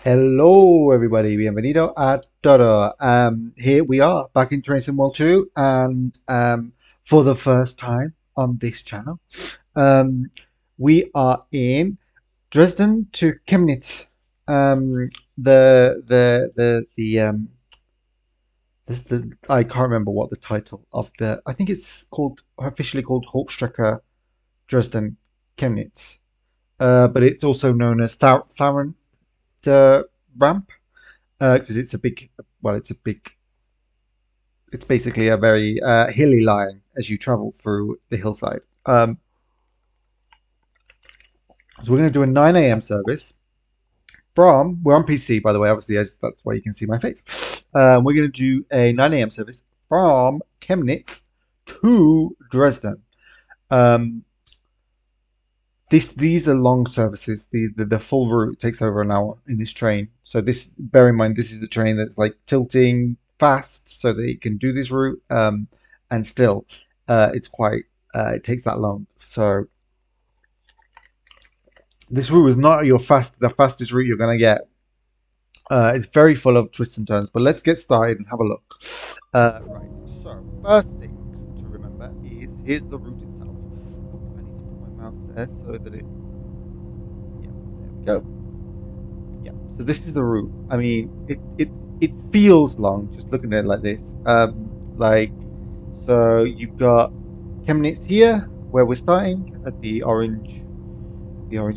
Hello, everybody. Bienvenido a todo. Here we are back in Train Sim World 2, and for the first time on this channel, um, we are in Dresden to Chemnitz. I can't remember what the title of the. I think it's called officially called Hauptstrecke Dresden Chemnitz, but it's also known as Tharandter Ramp because it's a big, well, it's basically a very hilly line as you travel through the hillside. So we're going to do a 9 a.m. service we're on PC, by the way, obviously, as that's why you can see my face. We're going to do a 9 a.m. service from Chemnitz to Dresden. Um, these are long services. The full route takes over an hour in this train. So bear in mind, this is the train that's like tilting fast so that it can do this route. And still, it's quite it takes that long. So this route is not the fastest route you're gonna get. It's very full of twists and turns. But let's get started and have a look. Right. So first things to remember is here's the route itself. I need to put my mouse there so that it. Yeah, there we go. Yeah, so this is the route. I mean, it feels long just looking at it like this. So you've got Chemnitz here, where we're starting at the orange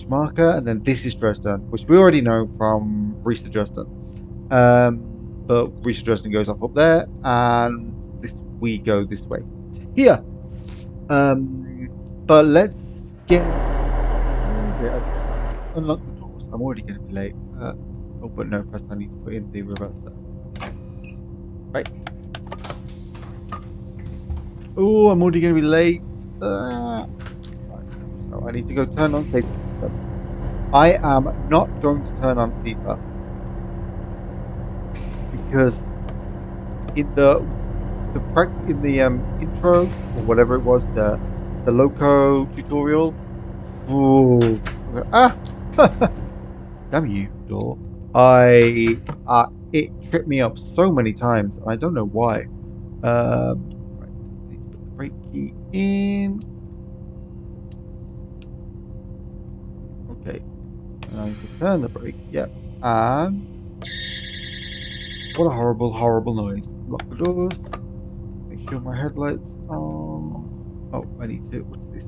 marker, and then this is Dresden, which we already know from Riesa Dresden. Um, but Riesa Dresden goes up there, and we go this way to here. But let's get unlock the doors. I'm already going to be late. Oh, but no, first I need to put in the reverser. Right. Oh, I'm already going to be late. Right. So I need to go turn on safety system. I am not going to turn on SEPA because in the intro or whatever it was, the loco tutorial. Ooh, damn you, door! It tripped me up so many times, and I don't know why. Right, need to put the brake key in. Okay, and I need to turn the brake. Yep, and what a horrible, horrible noise. Lock the doors. Make sure my headlights on. Oh, I need to. What's this?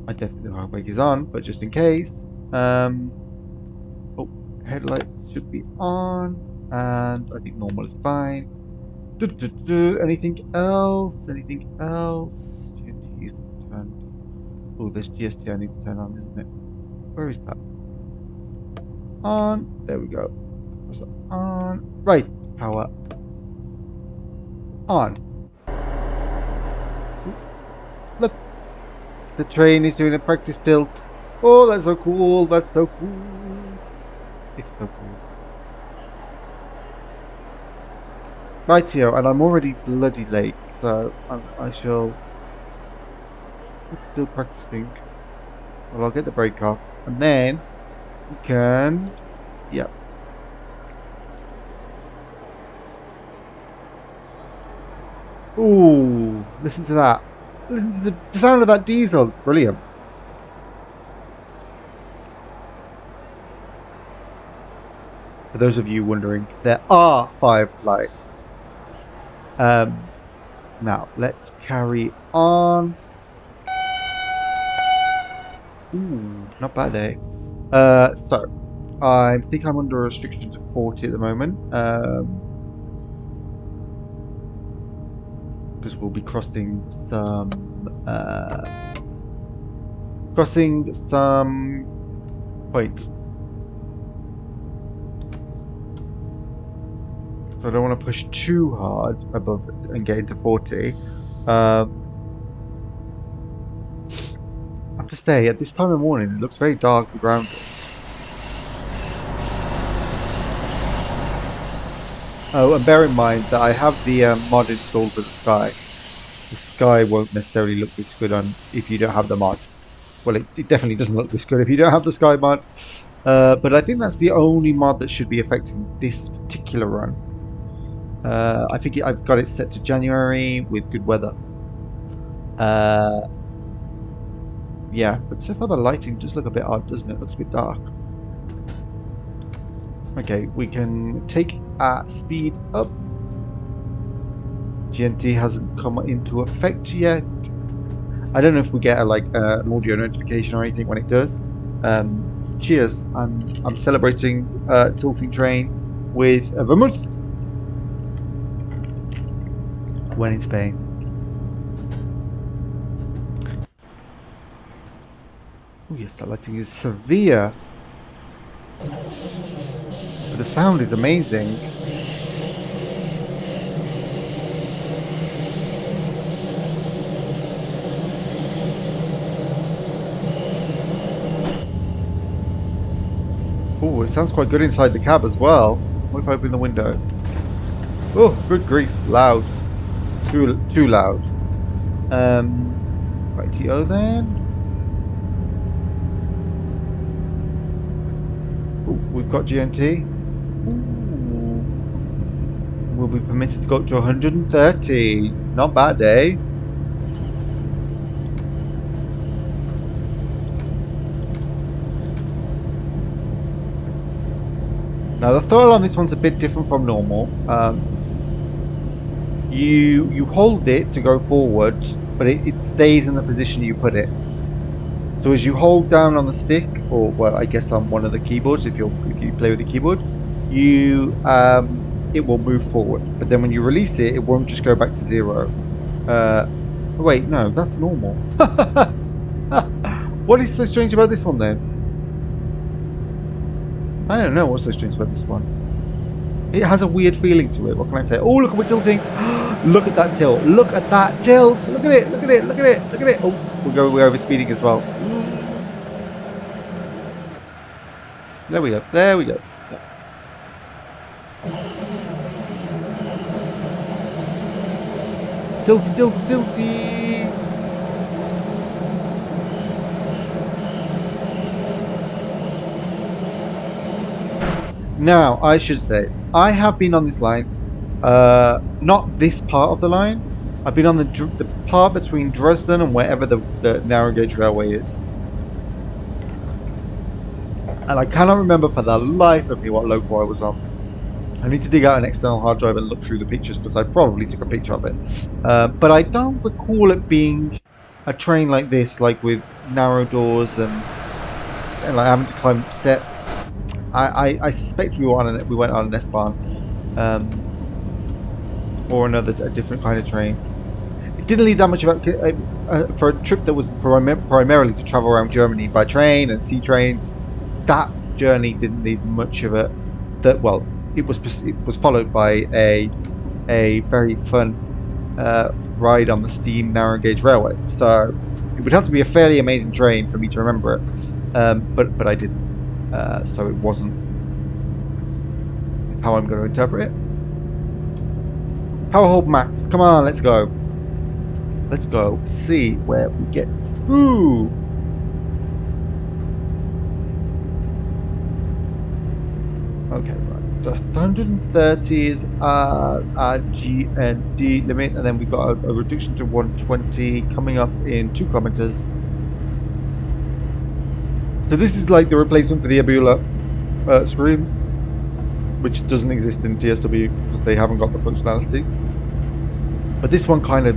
I definitely know how brake is on, but just in case. Oh, headlights should be on, and I think normal is fine. Anything else? Anything else? GST is turned. Oh, there's GST I need to turn on, isn't it? Where is that? On. There we go. On. Right. Power. On. Look. The train is doing a practice tilt. Oh, that's so cool. That's so cool. It's so cool. Rightio, and I'm already bloody late, so I shall. It's still practicing. Well, I'll get the brake off, and then we can. Yep. Ooh, listen to that. Listen to the sound of that diesel. Brilliant. For those of you wondering, there are 5 lights. Now, let's carry on. Ooh, not bad, eh? So, I think I'm under a restriction to 40 at the moment. Because we'll be crossing some points. So I don't want to push too hard above it and get into 40. I have to say, at this time of morning, it looks very dark and grounded. Oh, and bear in mind that I have the mod installed for the sky. The sky won't necessarily look this good on if you don't have the mod. Well, it definitely doesn't look this good if you don't have the sky mod. But I think that's the only mod that should be affecting this particular run. I think I've got it set to January with good weather. Uh, yeah, but so far the lighting does look a bit odd, doesn't it? It looks a bit dark. Okay, we can take our speed up. GNT hasn't come into effect yet. I don't know if we get an audio notification or anything when it does. Cheers! I'm celebrating tilting train with a vermouth when in Spain. Oh yes, that lighting is severe, but the sound is amazing. Oh, it sounds quite good inside the cab as well. What if I open the window? Oh, good grief, loud. Too loud. Rightio then. Oh, we've got GNT. Ooh. We'll be permitted to go up to 130. Not bad, eh? Now the throttle on this one's a bit different from normal. You hold it to go forward, but it stays in the position you put it. So as you hold down on the stick, or well, I guess on one of the keyboards, if you play with the keyboard, it will move forward. But then when you release it, it won't just go back to zero. Wait, no, that's normal. What is so strange about this one then? I don't know what's so strange about this one. It has a weird feeling to it. What can I say? Oh, look, we're tilting. Look at that tilt. Look at that tilt. Look at it. Look at it. Look at it. Look at it. Oh, we're over speeding as well. There we go. There we go. Yeah. Tilty, tilty, tilty. Now, I should say, I have been on this line. Not this part of the line. I've been on the part between Dresden and wherever the narrow gauge railway is. And I cannot remember for the life of me what local I was on. I need to dig out an external hard drive and look through the pictures because I probably took a picture of it. But I don't recall it being a train like this, like with narrow doors and like having to climb steps. I suspect we went on an S-Bahn. Or a different kind of train. It didn't leave that much about for a trip that was primarily to travel around Germany by train and sea trains. That journey didn't leave much of it. It was followed by a very fun ride on the steam narrow gauge railway. So it would have to be a fairly amazing train for me to remember it. But I didn't. So it wasn't. It's how I'm going to interpret it. Power hold max. Come on, let's go. Let's go see where we get. Ooh. Okay, right. So 130 is our GND limit, and then we've got a reduction to 120 coming up in 2 kilometers. So this is like the replacement for the Ebula screen, which doesn't exist in TSW because they haven't got the functionality. But this one kind of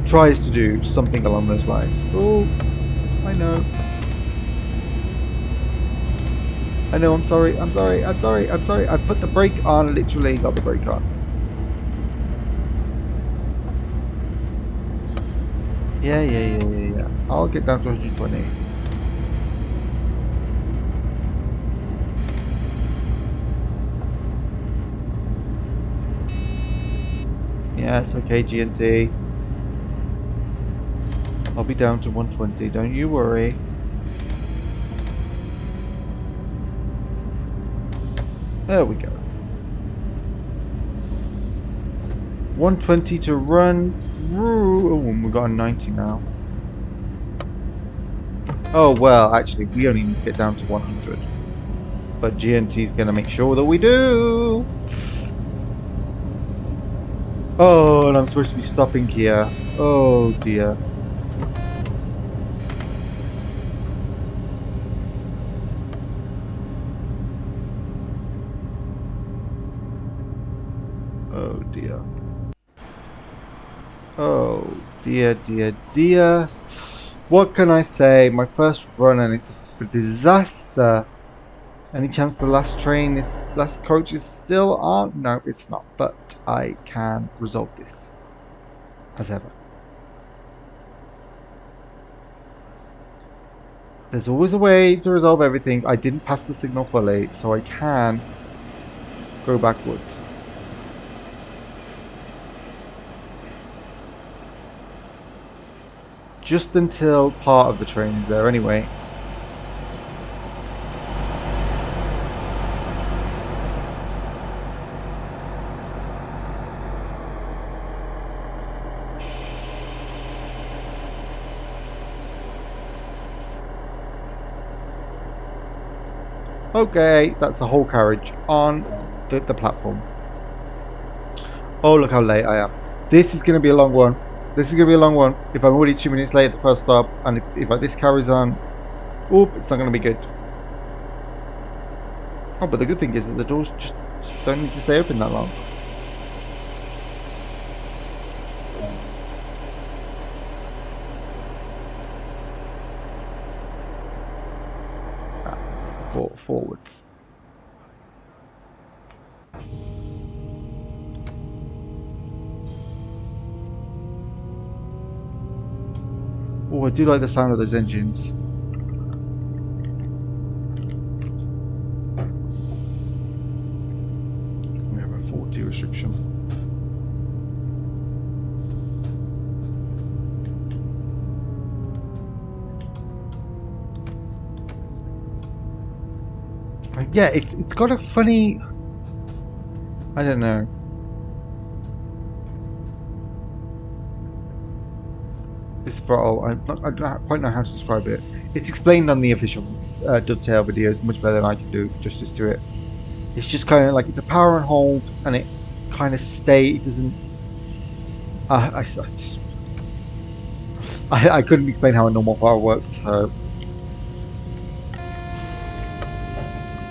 tries to do something along those lines. Oh, I know. I know, I'm sorry. I put the brake on, literally got the brake on. Yeah. I'll get down to 120. Yes, okay, GNT. I'll be down to 120, don't you worry. There we go. 120 to run through. Oh, we've got a 90 now. Oh, well, actually, we only need to get down to 100. But GNT is going to make sure that we do. Oh, and I'm supposed to be stopping here. Oh, dear. Oh, dear. Oh, dear, dear, dear. What can I say? My first run and it's a disaster. Any chance the last coach is still on? No, it's not. But I can resolve this as ever. There's always a way to resolve everything. I didn't pass the signal fully, so I can go backwards. Just until part of the train's there anyway. Okay, that's the whole carriage on the platform. Oh, look how late I am. This is going to be a long one. This is going to be a long one. If I'm already 2 minutes late at the first stop, and if this carries on, oh, it's not going to be good. Oh, but the good thing is that the doors just don't need to stay open that long. Forwards. Oh, I do like the sound of those engines. We have a 40 restriction. Yeah, it's got a funny, I don't know. This throttle, I don't quite know how to describe it. It's explained on the official dovetail videos much better than I can do justice to it. It's just kind of like it's a power and hold, and it kind of it doesn't. I couldn't explain how a normal power works. So.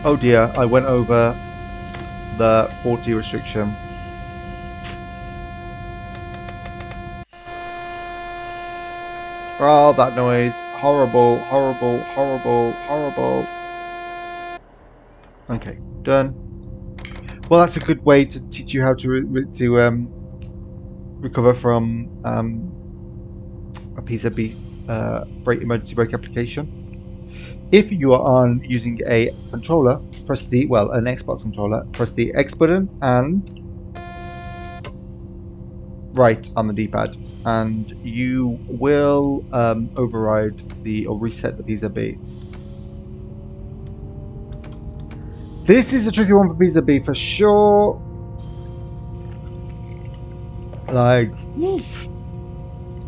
Oh dear, I went over the 40 restriction. Oh, that noise. Horrible, horrible, horrible, horrible. Okay, done. Well, that's a good way to teach you how to recover from a PZB emergency brake application. If you are on using a controller, press an Xbox controller, press the X button and right on the D-pad, and you will override or reset the PZB. This is a tricky one for PZB for sure. Like, oof.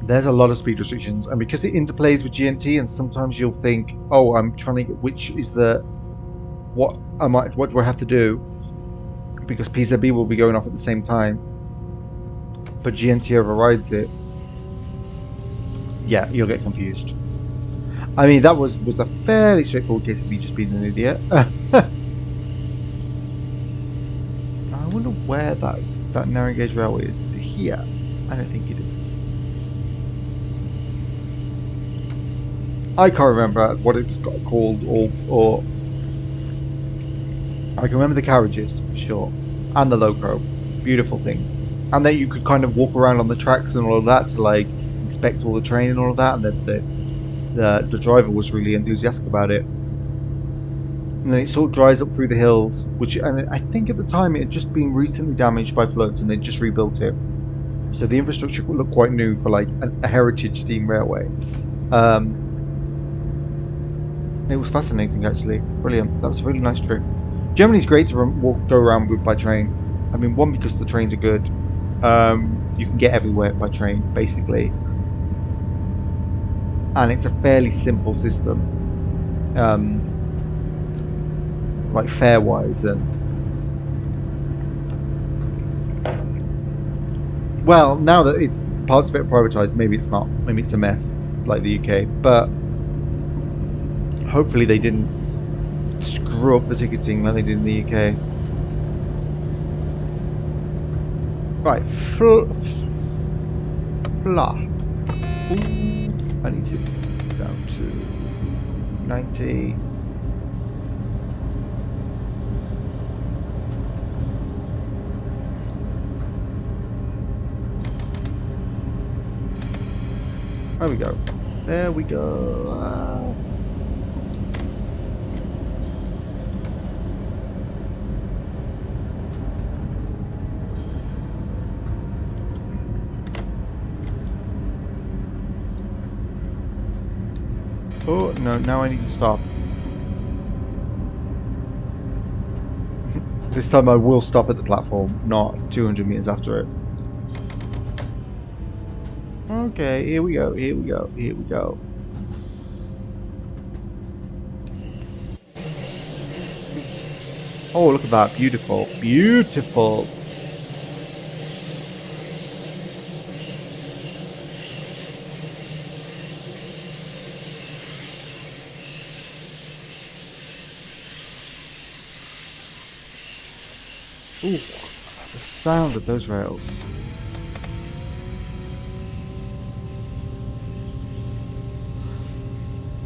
There's a lot of speed restrictions, and because it interplays with GNT, and sometimes you'll think, oh, I'm trying to get which is what do I have to do, because PZB will be going off at the same time, but GNT overrides it. Yeah, you'll get confused. I mean, that was a fairly straightforward case of me just being an idiot. I wonder where that narrow gauge railway is. Is it here? I don't think it is. I can't remember what it was called, or I can remember the carriages for sure, and the loco. Beautiful thing, and then you could kind of walk around on the tracks and all of that to like inspect all the train and all of that, and the driver was really enthusiastic about it. And then it sort of dries up through the hills, and I think at the time it had just been recently damaged by floods, and they just rebuilt it. So the infrastructure looked quite new for like a heritage steam railway. It was fascinating, actually. Brilliant. That was a really nice trip. Germany's great to go around with by train. I mean, one, because the trains are good. You can get everywhere by train, basically. and it's a fairly simple system, like fare-wise, and well, now that it's parts of it are privatized, maybe it's not. Maybe it's a mess like the UK, but hopefully they didn't screw up the ticketing like they did in the UK. Right, flah. Ooh, I need to down to 90. There we go. There we go. Oh, no, now I need to stop. This time I will stop at the platform, not 200 meters after it. Okay, here we go, here we go, here we go. Oh, look at that. Beautiful. Beautiful. Ooh, the sound of those rails.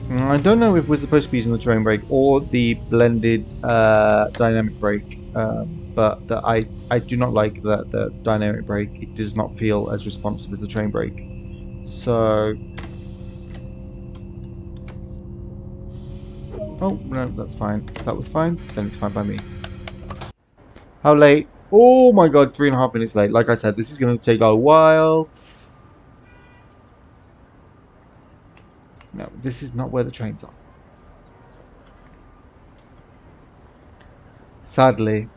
I don't know if we're supposed to be using the terrain brake or the blended dynamic brake, but I do not like the dynamic brake. It does not feel as responsive as the terrain brake. So, oh no, that's fine. If that was fine, then it's fine by me. How late? Oh my god, 3.5 minutes late. Like I said, this is going to take a while. No, this is not where the trains are. Sadly,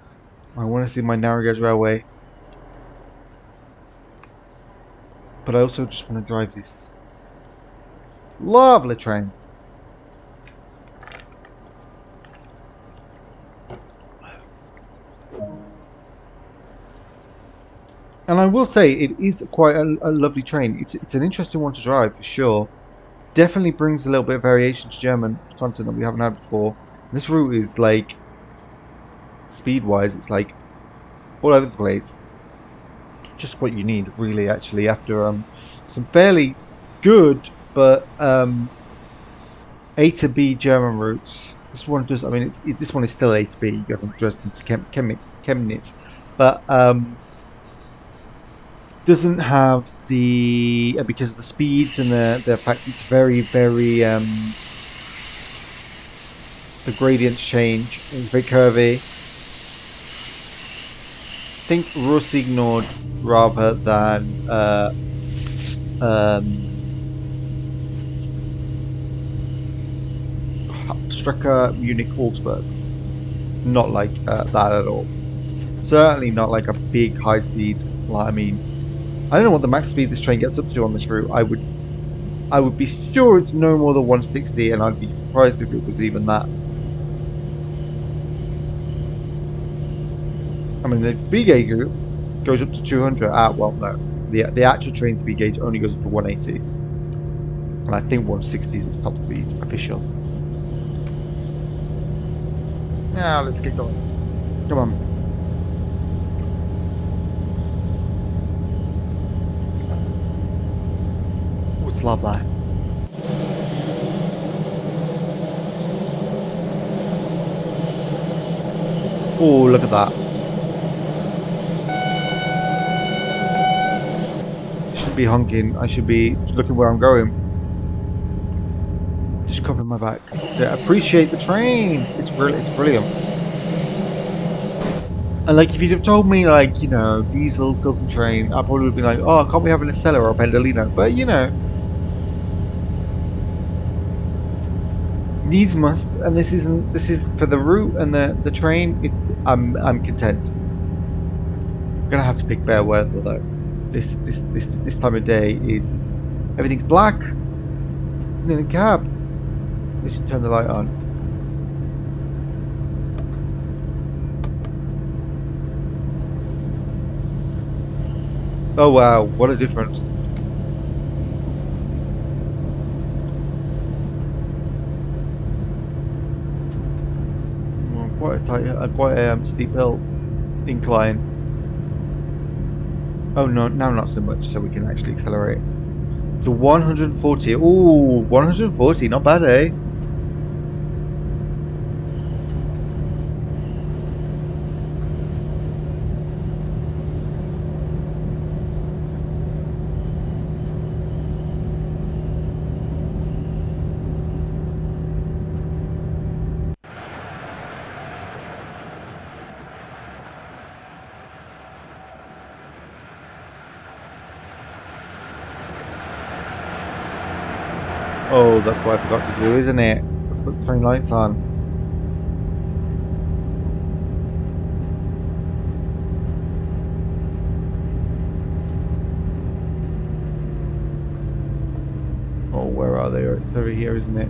I want to see my narrow gauge railway, but I also just want to drive this lovely train. And I will say, it is quite a lovely train. It's an interesting one to drive for sure. Definitely brings a little bit of variation to German content that we haven't had before. This route is like, speed-wise, it's like all over the place. Just what you need, really, actually, after some fairly good but A to B German routes. This one does. I mean, this one is still A to B. You haven't Dresden to Chemnitz, but doesn't have the because of the speeds and the fact it's very the gradients change. It's very curvy. Think Russignord rather than Strecke Munich Augsburg. Not like that at all. Certainly not like a big high speed. Like, I mean, I don't know what the max speed this train gets up to on this route. I would be sure it's no more than 160, and I'd be surprised if it was even that. I mean, the speed gauge goes up to 200. Well, no, the actual train speed gauge only goes up to 180, and I think 160 is its top speed official. Now let's get going. Come on. Oh, it's lovely. Oh, look at that. I should be honking. I should be looking where I'm going. Just covering my back. Yeah, appreciate the train. It's brilliant. And like, if you'd have told me, like, you know, diesel tilting train, I probably would be like, oh, can't we have an Estella or a Pendolino? But you know, needs must, and this isn't. This is for the route and the train. I'm content. I'm gonna have to pick bear weather though. This time of day is everything's black. hidden in a cab. We should turn the light on. Oh wow, what a difference. Well, quite a tight, quite a steep hill incline. Oh no, now not so much, so we can actually accelerate. To 140. Ooh, 140, not bad, eh? Oh, that's what I forgot to do, isn't it? Put turn lights on. Oh, where are they? It's over here, isn't it?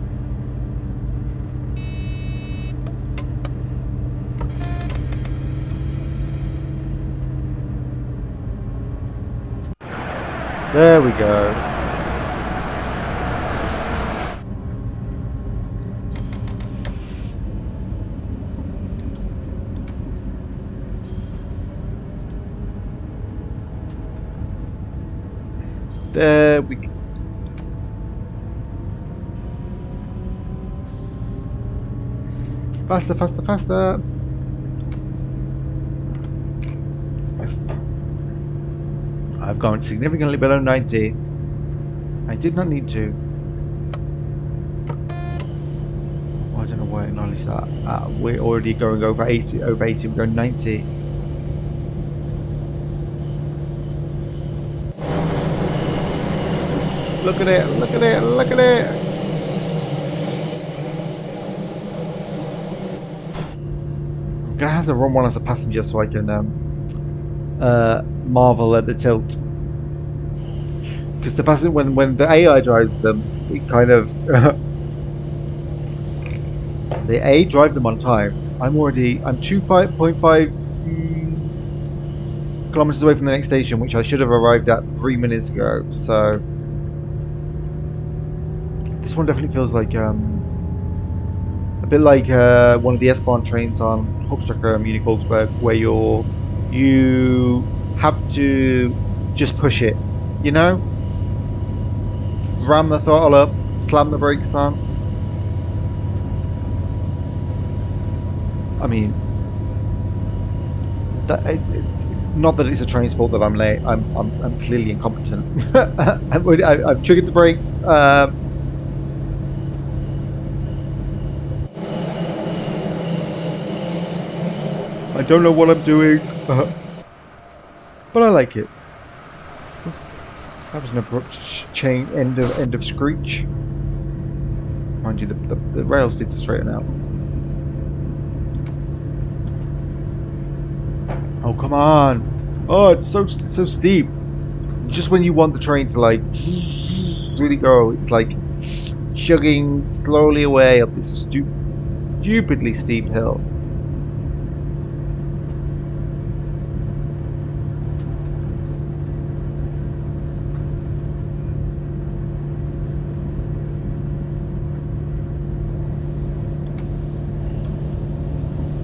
There we go. There we go. Faster, faster, faster. Yes. I've gone significantly below 90. I did not need to. Oh, I don't know why I acknowledged that. We're already going over 80. Over 80, we're going 90. Look at it! Look at it! Look at it! I'm gonna have to run one as a passenger so I can marvel at the tilt. Because the passenger, when the AI drives them, it kind of they drive them on time. I'm 2.5 kilometers away from the next station, which I should have arrived at 3 minutes ago. So this one definitely feels like a bit like one of the S-Bahn trains on Hauptstrecke Munich Augsburg, where you have to just push it, you know, ram the throttle up, slam the brakes on. I mean, not that it's a train's fault that I'm late. I'm clearly incompetent. I've triggered the brakes. I don't know what I'm doing, but I like it. That was an abrupt end of screech. Mind you, the rails did straighten out. Oh come on! Oh, it's so steep. Just when you want the train to like really go, it's like chugging slowly away up this stupidly steep hill.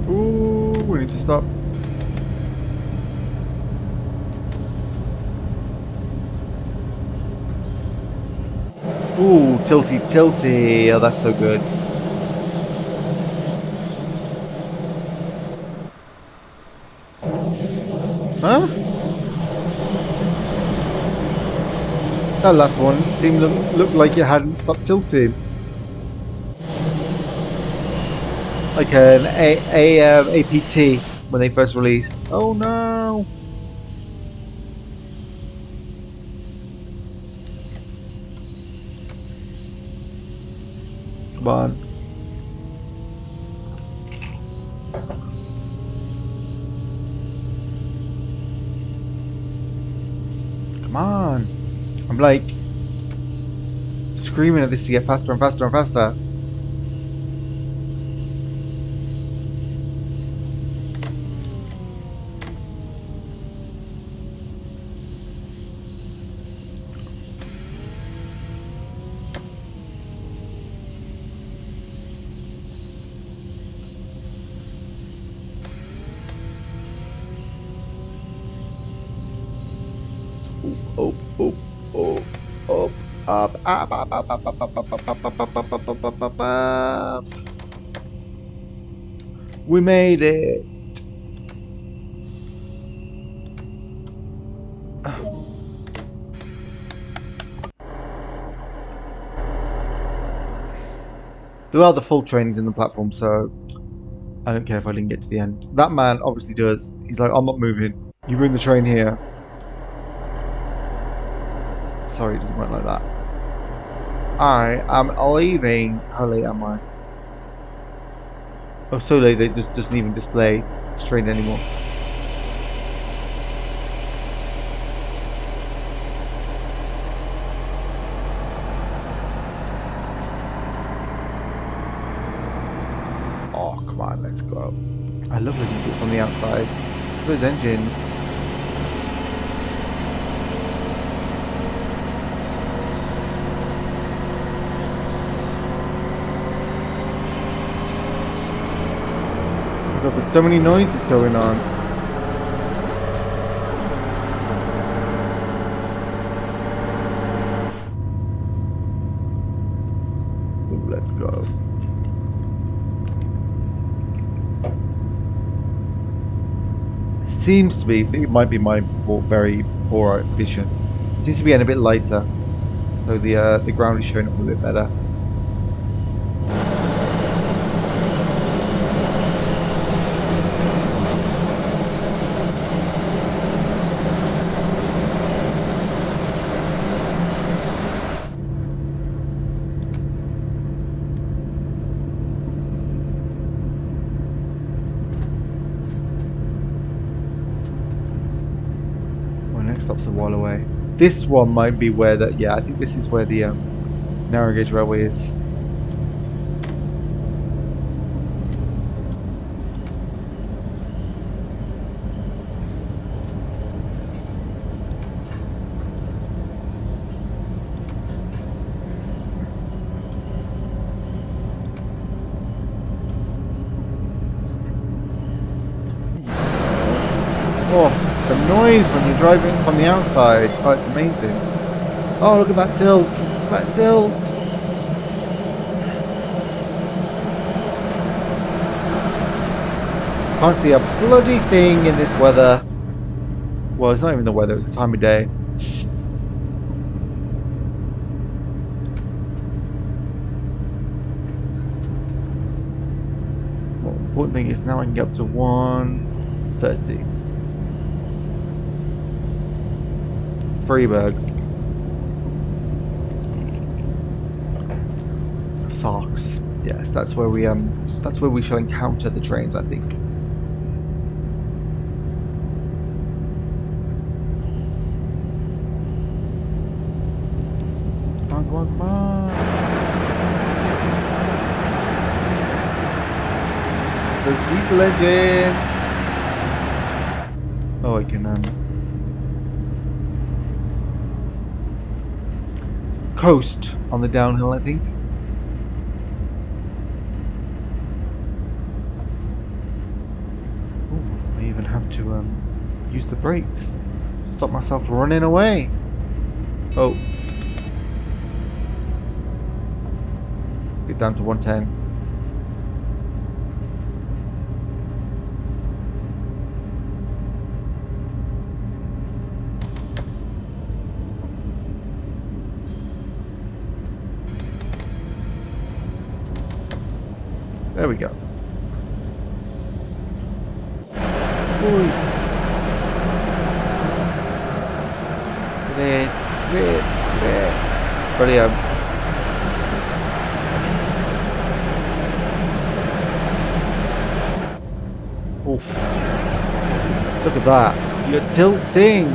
Ooh, we need to stop. Ooh, tilty, tilty. Oh, that's so good. Huh? That last one seemed to look like it hadn't stopped tilting. Like an APT when they first released. Oh no! Come on. Come on. I'm like screaming at this to get faster and faster and faster. Oh, oh, oh, oh, up, up, up, up, up, up, up, up, up, up, up, up, up, up, up, up, up. We made it. There are the full trains in the platform, so I don't care if I didn't get to the end. That man obviously does. He's like, I'm not moving. You bring the train here. Sorry, it doesn't work like that. I am leaving. How late am I? Oh, so late they just doesn't even display this train anymore. Oh, come on, let's go. I love looking at it from the outside. Those engines. God, there's so many noises going on. Ooh, let's go. Seems to be, it might be my very poor vision. Seems to be getting a bit lighter, so the ground is showing up a bit better. Next stop's a while away. This one might be where that. Yeah, I think this is where the narrow gauge railway is. Oh, the noise when you're driving from the outside. Oh, it's amazing. Oh, look at that tilt. That tilt. Can't see a bloody thing in this weather. Well, it's not even the weather, it's the time of day. Well, the important thing is now I can get up to 130. Freiburg. Fox. Yes, that's where we shall encounter the trains, I think. Come on, come on, come on. Those diesel engines. Oh, I can coast on the downhill, I think. Ooh, I even have to use the brakes. Stop myself running away. Oh. Get down to 110. There we go. Ooh. Brilliant. Oof. Look at that. You're tilting.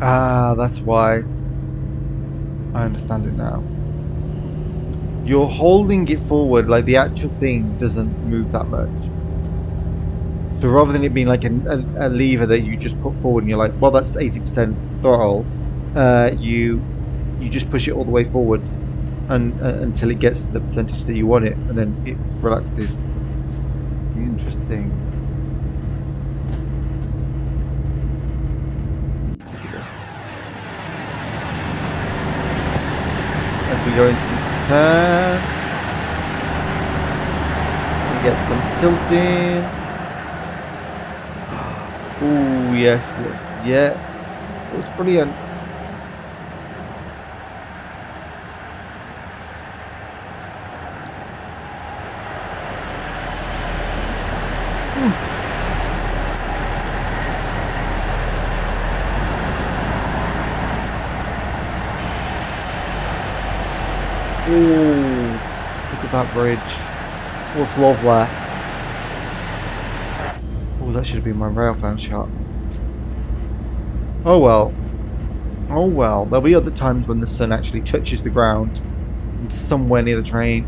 Ah, that's why. I understand it now. You're holding it forward, like the actual thing doesn't move that much. So rather than it being like a lever that you just put forward and you're like, well, that's 80% throttle, you just push it all the way forward and until it gets to the percentage that you want it, and then it relaxes. Interesting. Look at this. As we go into this turn, we get some tilting. Oh yes, yes, yes. It was brilliant. Oh, look at that bridge. What's lovely? Oh, that should have been my railfan shot. Oh well. Oh well. There'll be other times when the sun actually touches the ground and somewhere near the train.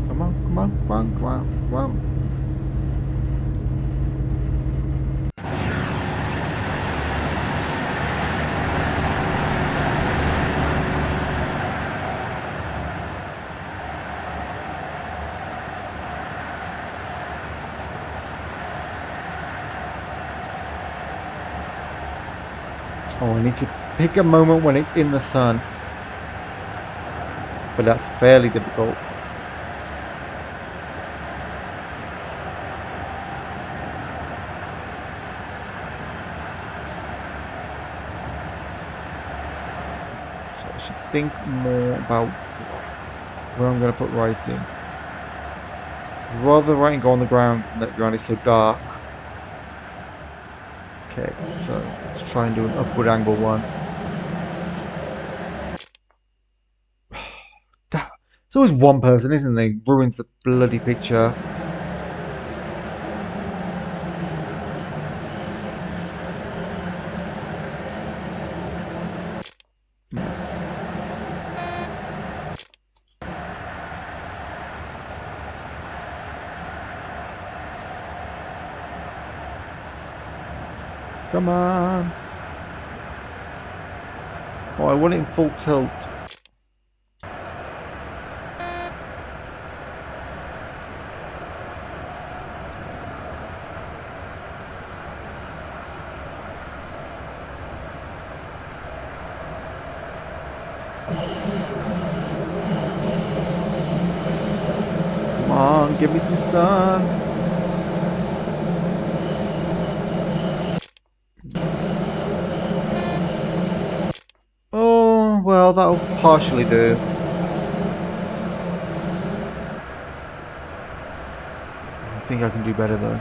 Come on, come on, come on, come on, come on. Oh, I need to pick a moment when it's in the sun. But that's fairly difficult. So I should think more about where I'm going to put writing. Rather writing go on the ground and that the ground is so dark. Okay, so let's try and do an upward angle one. It's always one person, isn't there? Ruins the bloody picture. Come on. Oh, I want it in full tilt. Come on, give me some sun. Oh, well, that'll partially do. I think I can do better though.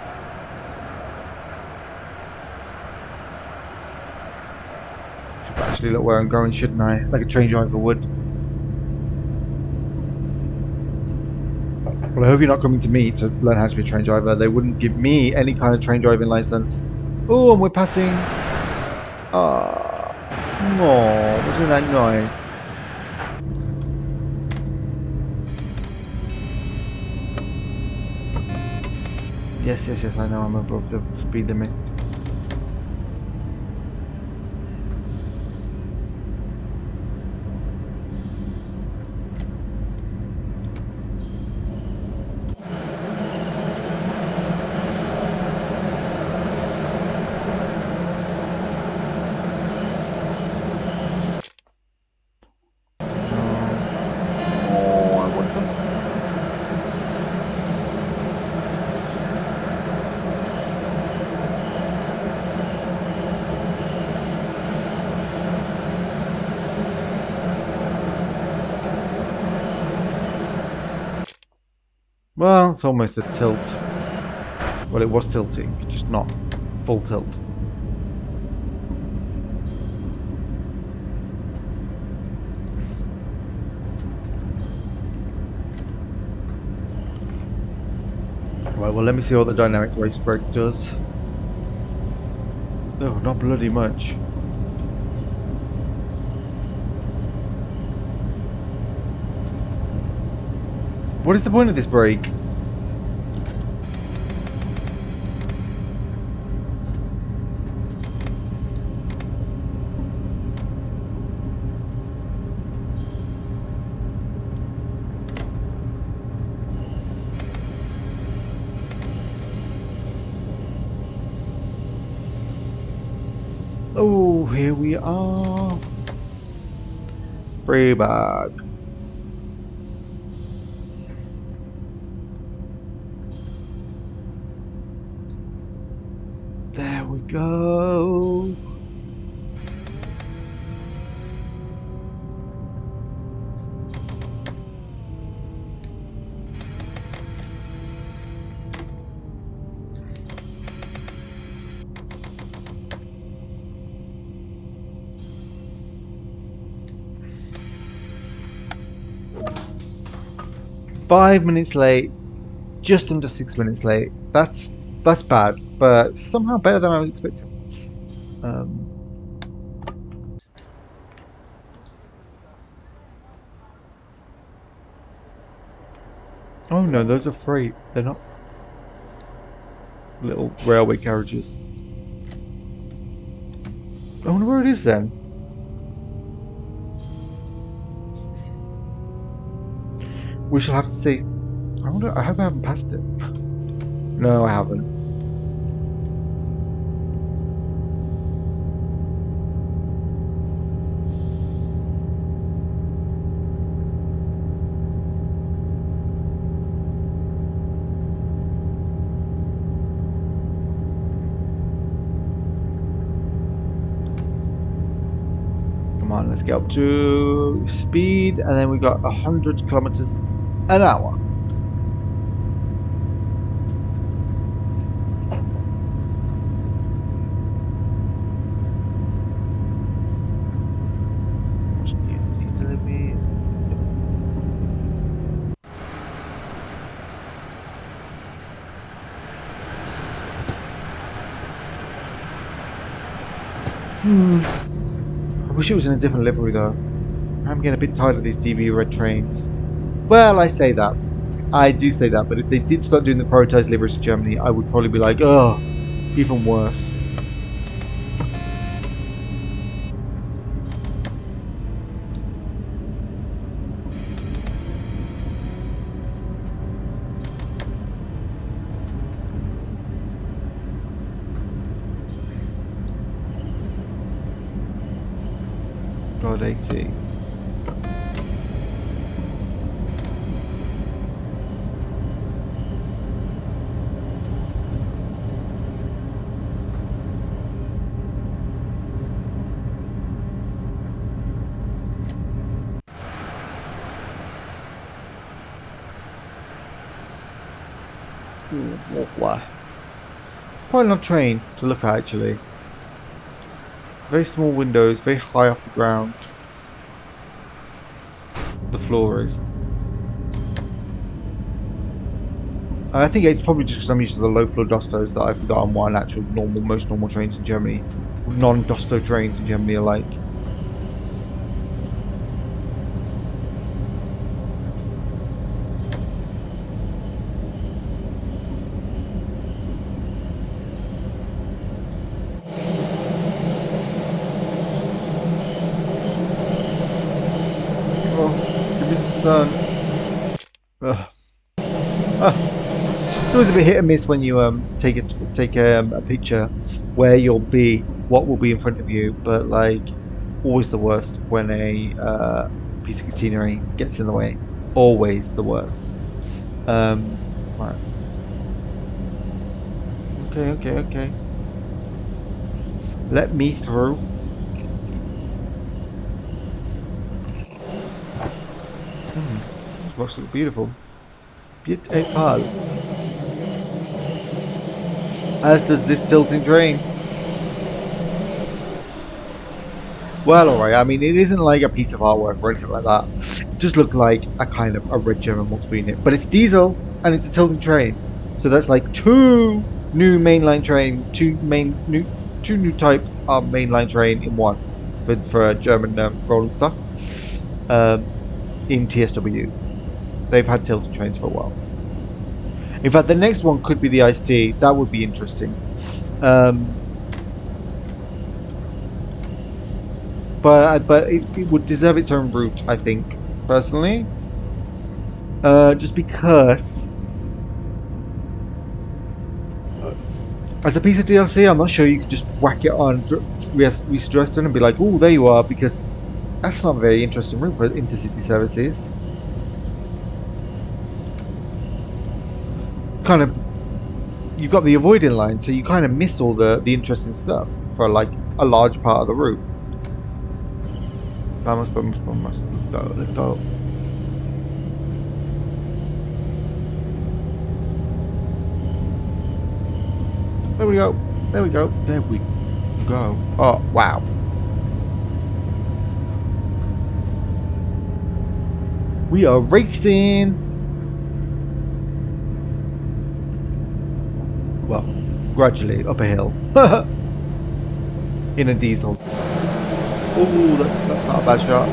Should actually look where I'm going, shouldn't I? Like a train driver would. Well, I hope you're not coming to me to learn how to be a train driver. They wouldn't give me any kind of train driving license. Oh, and we're passing. Ah, oh, wasn't that nice? Yes, yes, yes, I know I'm above the speed limit. Oh, I want some. Well, it's almost a tilt. Well, it was tilting, just not full tilt. Right, well, let me see what the dynamic race brake does. Oh, not bloody much. What is the point of this brake? Oh, here we are. Pretty bad. There we go. .5 minutes late, just under 6 minutes late. That's bad, but somehow better than I was expecting. Um, oh no, those are freight. They're not little railway carriages. I wonder where it is then. We shall have to see. I wonder. I hope I haven't passed it. No, I haven't. Come on, let's get up to speed, and then we got 100 kilometers an hour. I wish it was in a different livery though. I'm getting a bit tired of these DB red trains. Well, I say that. I do say that, but if they did start doing the prioritized liveries to Germany, I would probably be like, oh, even worse. God, 80. Wallfly. Quite a long train to look at actually. Very small windows, very high off the ground. The floor is. I think it's probably just because I'm used to the low floor Dostos that I've forgotten what an actual most normal trains in Germany, non-Dosto trains in Germany are like. Oh, give me some sun. Ugh. It's always a bit hit and miss when you take a picture where you'll be, what will be in front of you, but like always the worst when a piece of catenary gets in the way. Always the worst. Right. Okay. Let me through. This rocks look beautiful. Beautiful. As does this tilting train. Well, alright. I mean, it isn't like a piece of artwork or anything like that. It just looked like a kind of a red German multi unit, but it's diesel and it's a tilting train. So that's like two new mainline train, two new types of mainline train in one for German rolling stock in TSW. They've had tilted trains for a while. In fact, the next one could be the Ice T. That would be interesting. Um, but it would deserve its own route, I think, personally. Just because uh, as a piece of DLC, I'm not sure you could just whack it on Reese Dresden and be like, "Oh, there you are," because that's not a very interesting route for intercity services. Kind of, you've got the avoiding line, so you kind of miss all the interesting stuff for like a large part of the route. Vamos, vamos, vamos. Let's go. Let's go. There we go. There we go. There we go. Oh, wow. We are racing. Well, gradually up a hill. In a diesel. Oh, that's not a bad shot.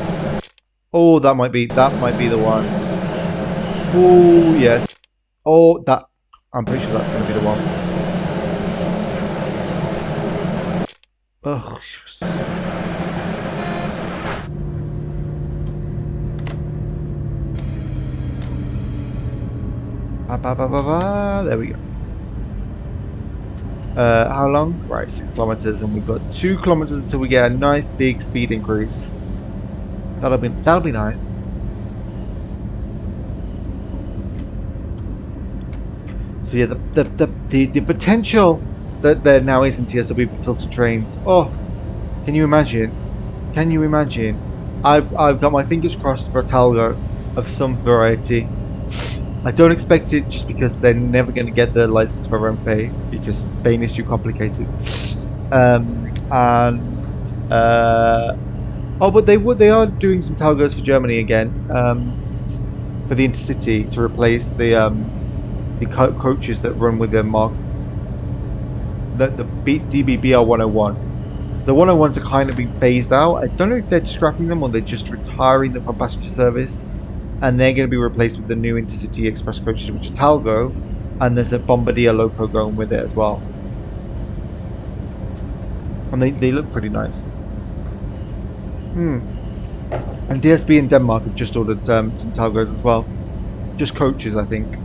Oh, that might be the one. Oh, yes. Oh, that. I'm pretty sure that's going to be the one. Ugh. Ba, ba, ba, ba, ba. There we go. How long? Right, 6 kilometers, and we've got 2 kilometers until we get a nice big speed increase. That'll be nice. So yeah, the potential that there now is in TSW for tilted trains. Oh, can you imagine? Can you imagine? I've got my fingers crossed for a Talgo of some variety. I don't expect it just because they're never going to get the license for RAMPE because Spain is too complicated. And oh, but they are doing some Talgos for Germany again for the intercity to replace the coaches that run with the Mark the DBBR 101. The 101s are kind of being phased out. I don't know if they're scrapping them or they're just retiring them from passenger service, and they're going to be replaced with the new Intercity Express coaches, which are Talgo, and there's a Bombardier loco going with it as well. And they look pretty nice. Hmm. And DSB in Denmark have just ordered some Talgos as well. Just coaches, I think.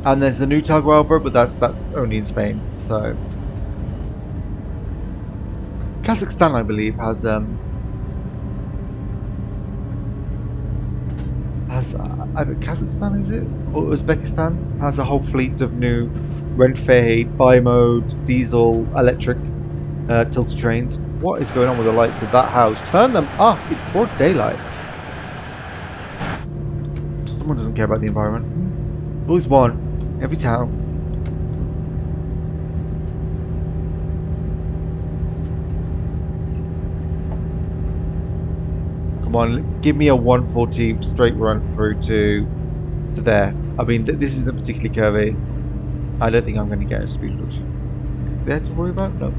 And there's the new Talgo Alba, but that's only in Spain. So Kazakhstan, I believe, has either Kazakhstan, is it, or Uzbekistan, has a whole fleet of new Renfe bi-mode diesel electric tilted trains. What is going on with the lights of that house? Turn them up! It's broad daylight. Someone doesn't care about the environment. Always one. Every town. Come on, give me a 140 straight run through to there. I mean, this isn't particularly curvy. I don't think I'm going to get a speed reduction. There to worry about? No.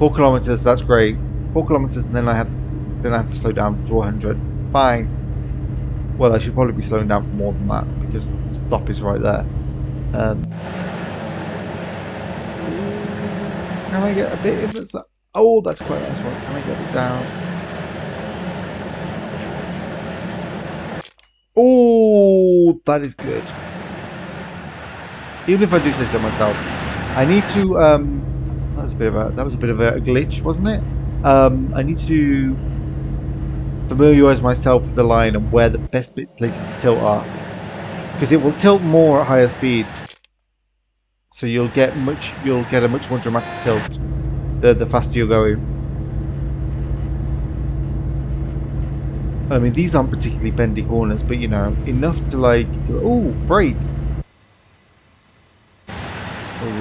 4 kilometers, that's great. 4 kilometers, and then I have to slow down to 100. Fine. Well, I should probably be slowing down for more than that because the stop is right there. Can I get a bit of this? Oh, that's quite a nice one. Can I get it down? Oh, that is good. Even if I do say so myself, I need to. That was a bit of a glitch, wasn't it? I need to familiarize myself with the line and where the best places to tilt are, because it will tilt more at higher speeds. So you'll get a much more dramatic tilt the faster you're going. I mean, these aren't particularly bendy corners, but you know, enough to like, oh, freight. Oh,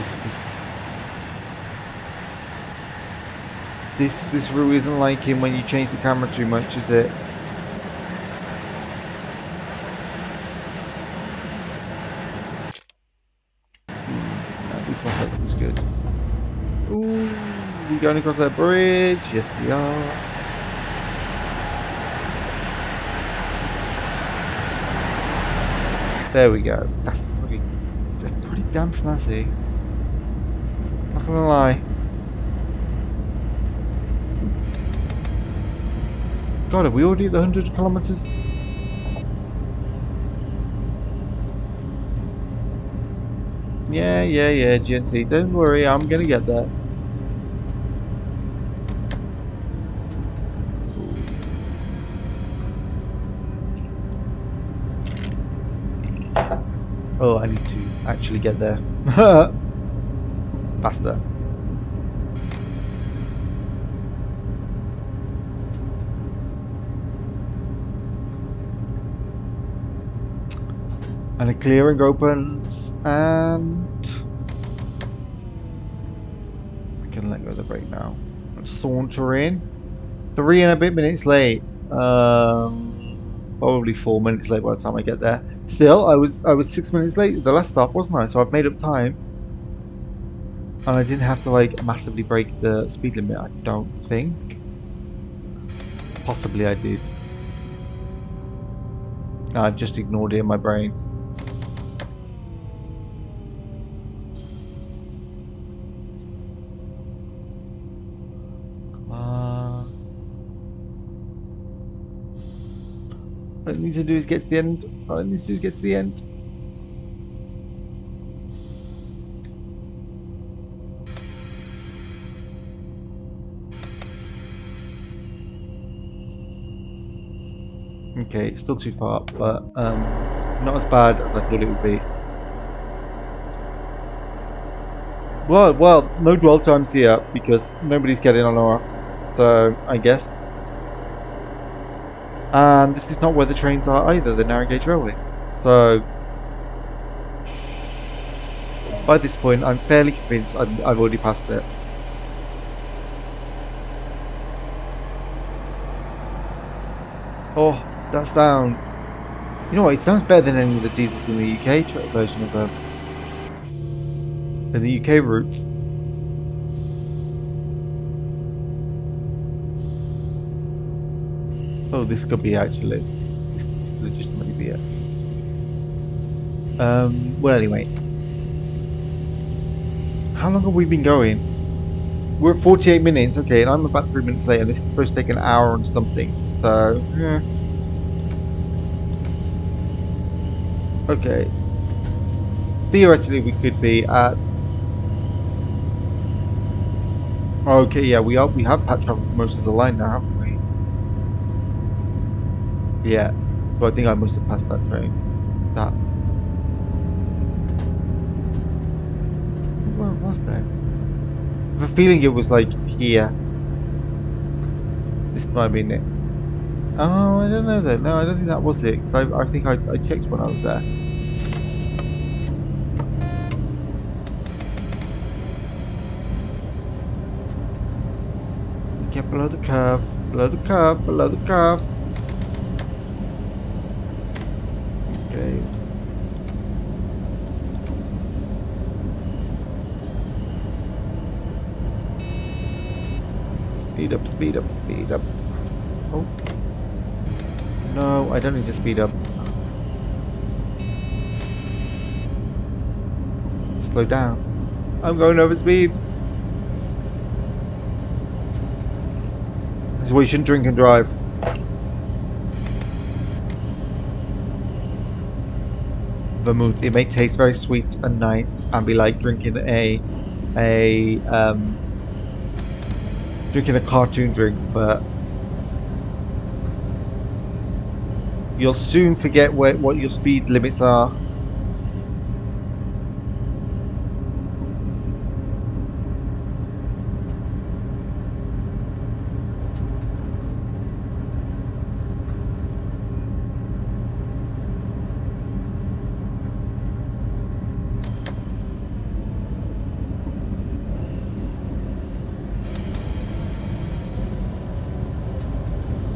this route isn't like him when you change the camera too much, is it? Ooh, we going across that bridge? Yes, we are. There we go. That's pretty damn snazzy. Not gonna lie. God, have we already at the 100 kilometers? Yeah, GNT. Don't worry, I'm gonna get there. Oh, I need to actually get there. Faster. And a clearing opens, and I can let go of the brake now. Let's saunter in. 3 and a bit minutes late. Probably 4 minutes late by the time I get there. Still, I was 6 minutes late at the last stop, wasn't I? So I've made up time, and I didn't have to like massively break the speed limit. I don't think. Possibly I did. I just ignored it in my brain. All I need to do is get to the end. All I need to do is get to the end. Okay, it's still too far, but not as bad as I thought it would be. Well, no dwell times here because nobody's getting on or off, so I guess. And this is not where the trains are either, the narrow gauge railway. So by this point, I'm fairly convinced I've already passed it. Oh, that's down. You know what? It sounds better than any of the diesels in the UK version of them. In the UK routes. Oh, this could be actually. This legitimately be it. Well, anyway. How long have we been going? We're at 48 minutes, okay, and I'm about 3 minutes late, and this is supposed to take an hour and something. So, yeah. Okay. Theoretically, we could be at. Okay, yeah, we have patch traveled most of the line now, haven't we? Yeah. So I think I must have passed that train. That. Where was that? I have a feeling it was like here. This might have been it. Oh, I don't know then. No, I don't think that was it. 'Cause I think I checked when I was there. Get below the curve. Below the curve. Below the curve. Okay. Speed up, speed up, speed up. Oh. No, I don't need to speed up. Slow down. I'm going over speed. This is why you shouldn't drink and drive. Vermouth. It may taste very sweet and nice and be like drinking a drinking a cartoon drink, but you'll soon forget what your speed limits are.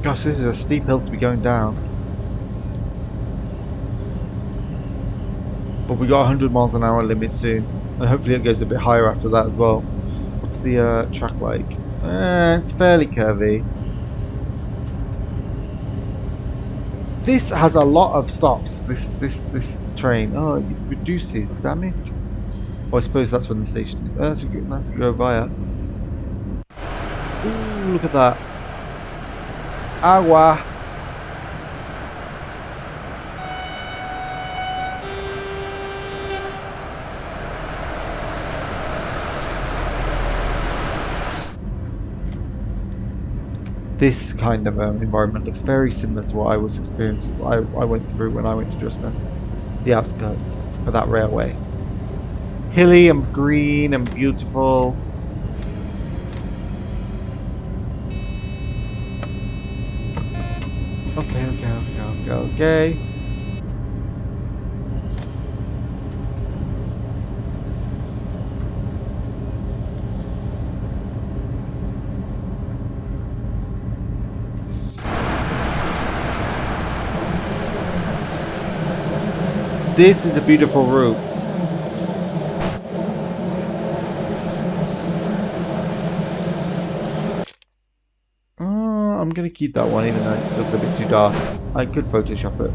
Gosh, this is a steep hill to be going down. But we got 100 miles an hour limit soon, and hopefully it goes a bit higher after that as well. the track like? It's fairly curvy. This has a lot of stops. This train. Oh, it reduces. Damn it. Oh, I suppose that's when the station is. Oh, that's a go via. Ooh, look at that. Agua. This kind of environment looks very similar to what I was experiencing. I went through when I went to Dresden, the outskirts of that railway. Hilly and green and beautiful. Okay. This is a beautiful route. I'm gonna keep that one even though it looks a bit too dark. I could Photoshop it.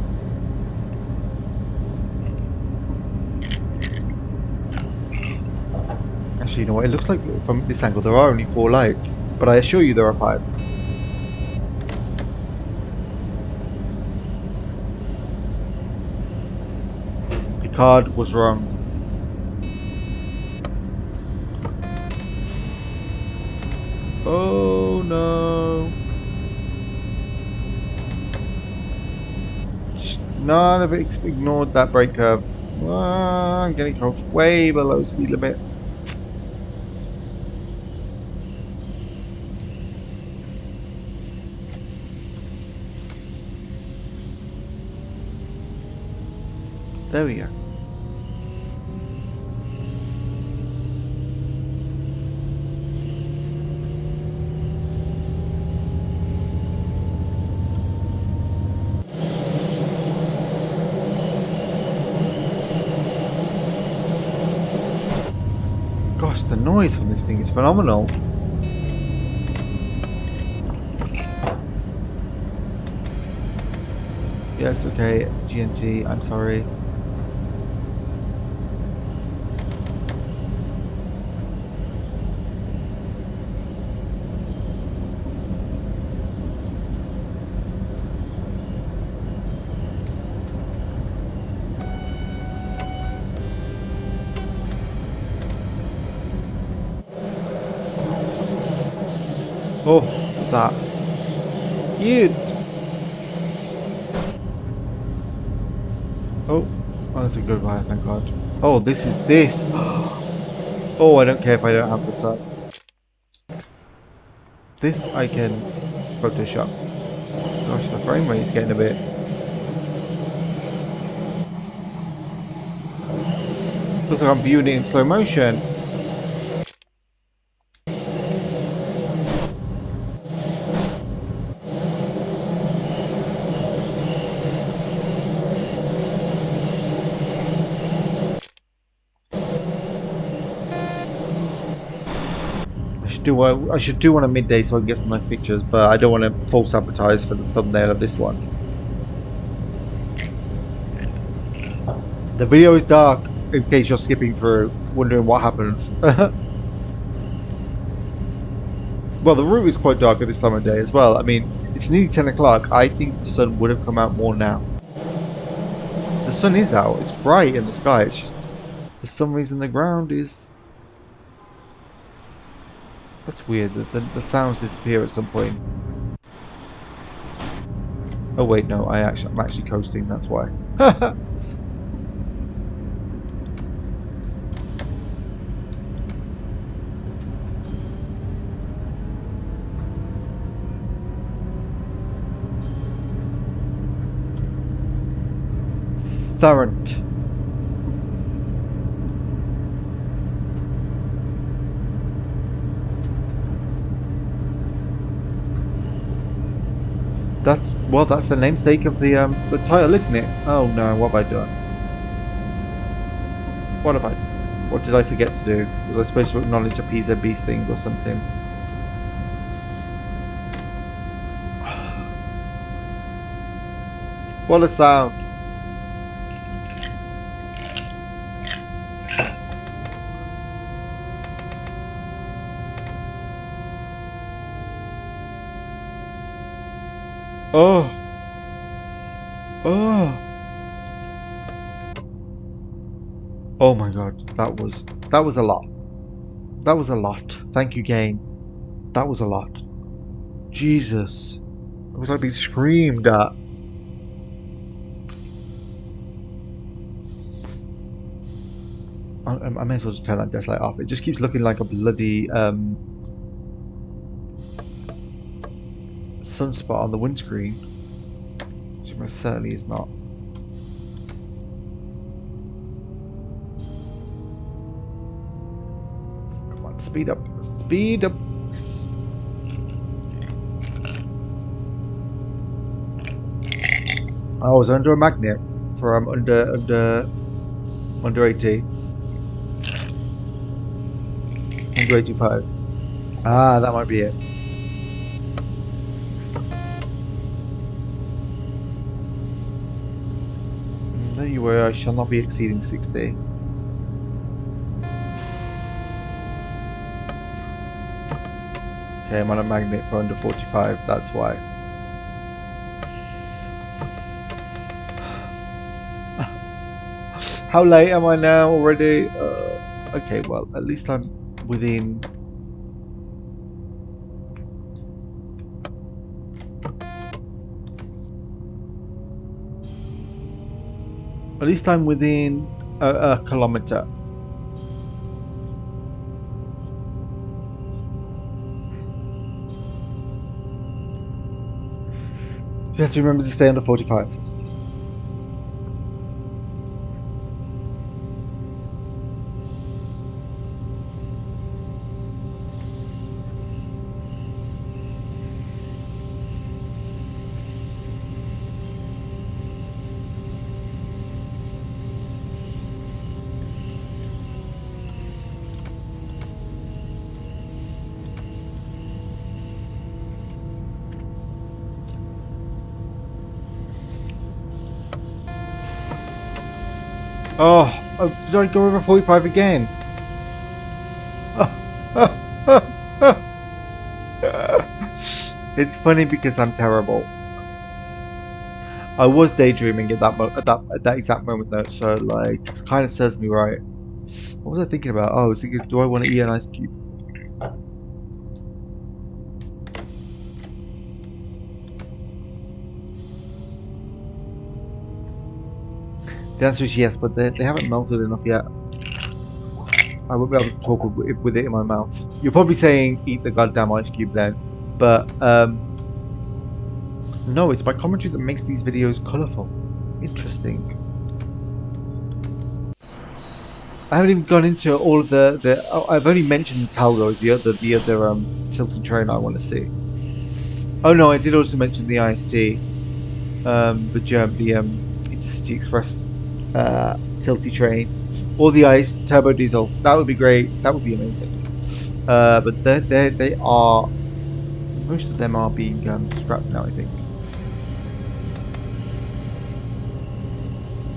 Actually, you know what? It looks like from this angle there are only 4 lights, but I assure you there are 5. Picard was wrong. Oh no. None of it ignored that brake curve. I'm getting close, way below speed limit. There we go. Gosh, the noise from this thing is phenomenal. Yes, okay, GNT, I'm sorry. Oh, that. Cute! Oh, that's a good one, thank God. Oh, this is this. Oh, I don't care if I don't have the sun. This I can Photoshop. Gosh, the frame rate is getting a bit. Looks like I'm viewing it in slow motion. I should do one at midday so I can get some nice pictures, but I don't want to false advertise for the thumbnail of this one. The video is dark, in case you're skipping through, wondering what happens. Well, the route is quite dark at this time of day as well. I mean, it's nearly 10 o'clock. I think the sun would have come out more now. The sun is out. It's bright in the sky. It's just, for some reason, the ground is... That's weird. The sounds disappear at some point. Oh wait, no. I'm actually coasting. That's why. THRANTTER. That's the namesake of the title, isn't it? Oh no, what have I done? What have I done? What did I forget to do? Was I supposed to acknowledge a PZB thing or something? What a sound! Oh! Oh! Oh my god, that was a lot. That was a lot. Thank you, game. That was a lot. Jesus. Was I being screamed at? I may as well just turn that desk light off. It just keeps looking like a bloody sunspot on the windscreen, which most certainly is not. Come on, speed up. Speed up. I was under a magnet from under 80. Under 85. Ah, that might be it. There you were, I shall not be exceeding 60. Okay, I'm on a magnet for under 45, that's why. How late am I now already? Okay, well, at least I'm within... At least I'm within a kilometer. You have to remember to stay under 45. Oh, did I go over 45 again? It's funny because I'm terrible. I was daydreaming at that exact moment though, so like it kind of serves me right. What was I thinking about? Oh, I was thinking, do I want to eat an ice cube? The answer is yes, but they haven't melted enough yet. I won't be able to talk with it in my mouth. You're probably saying eat the goddamn ice cube then, but no, it's my commentary that makes these videos colourful. Interesting. I haven't even gone into all of the. I've only mentioned the Talgo, the other tilting train I want to see. Oh no, I did also mention the IST, the Intercity Express tilty train, or the ice turbo diesel. That would be great. That would be amazing. But they are, most of them are being scrapped now, I think.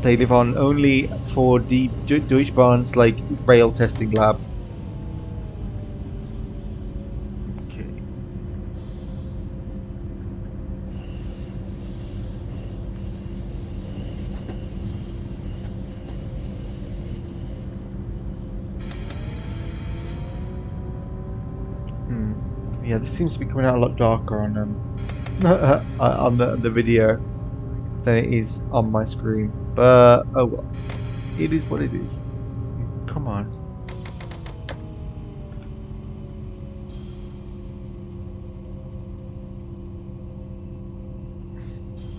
They live on only for the Deutsche Bahn's like rail testing lab. Okay. Yeah, this seems to be coming out a lot darker on on the video than it is on my screen. But oh well, it is what it is. Come on.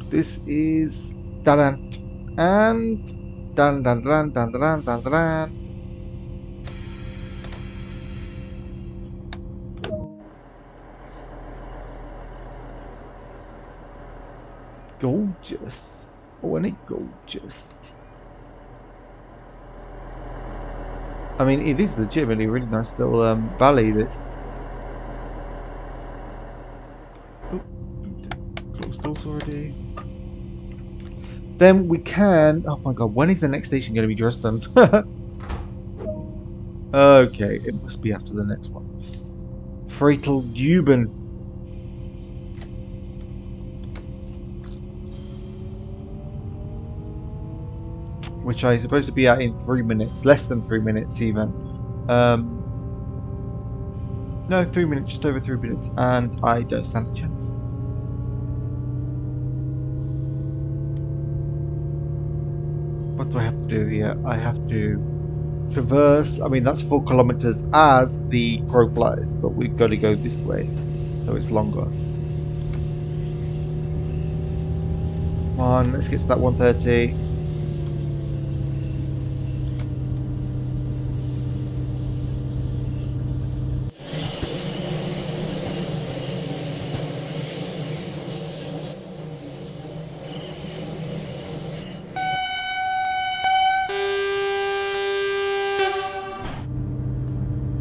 This is Darant and dan dan dan dan dan dan dan. Gorgeous. Oh, isn't it gorgeous? I mean, it is legitimately a really nice little valley. This. Oh, closed doors already. Then we can. Oh my god, when is the next station going to be Dresden? Okay, it must be after the next one. Freiteljuben. Which I supposed to be at in 3 minutes, less than 3 minutes even. Um, no, 3 minutes, just over 3 minutes, and I don't stand a chance. What do I have to do here? I have to traverse. I mean, that's 4 kilometers as the crow flies, but we've got to go this way, so it's longer. Come on, let's get to that 130.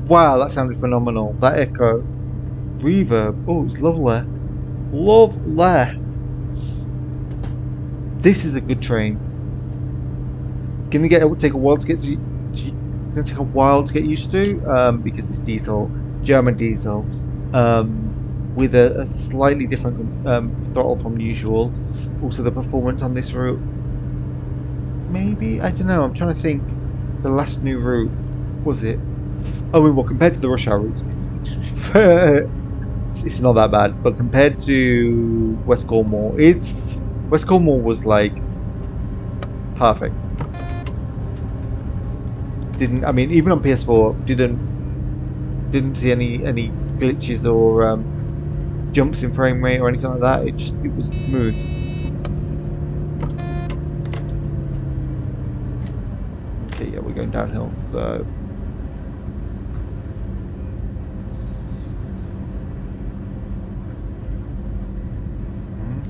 Wow, that sounded phenomenal. That echo, reverb. Oh, it's lovely. Lovely. This is a good train. Gonna take a while to get to. It's gonna take a while to get used to because it's diesel, German diesel, with a slightly different throttle from usual. Also, the performance on this route, maybe I don't know. I'm trying to think. The last new route was it? Oh, well, compared to the rush hour routes, it's not that bad. But compared to West Cornwall, West Cornwall was like perfect. Didn't I mean even on PS4 didn't see any glitches or jumps in frame rate or anything like that. It was smooth. Okay, yeah, we're going downhill. So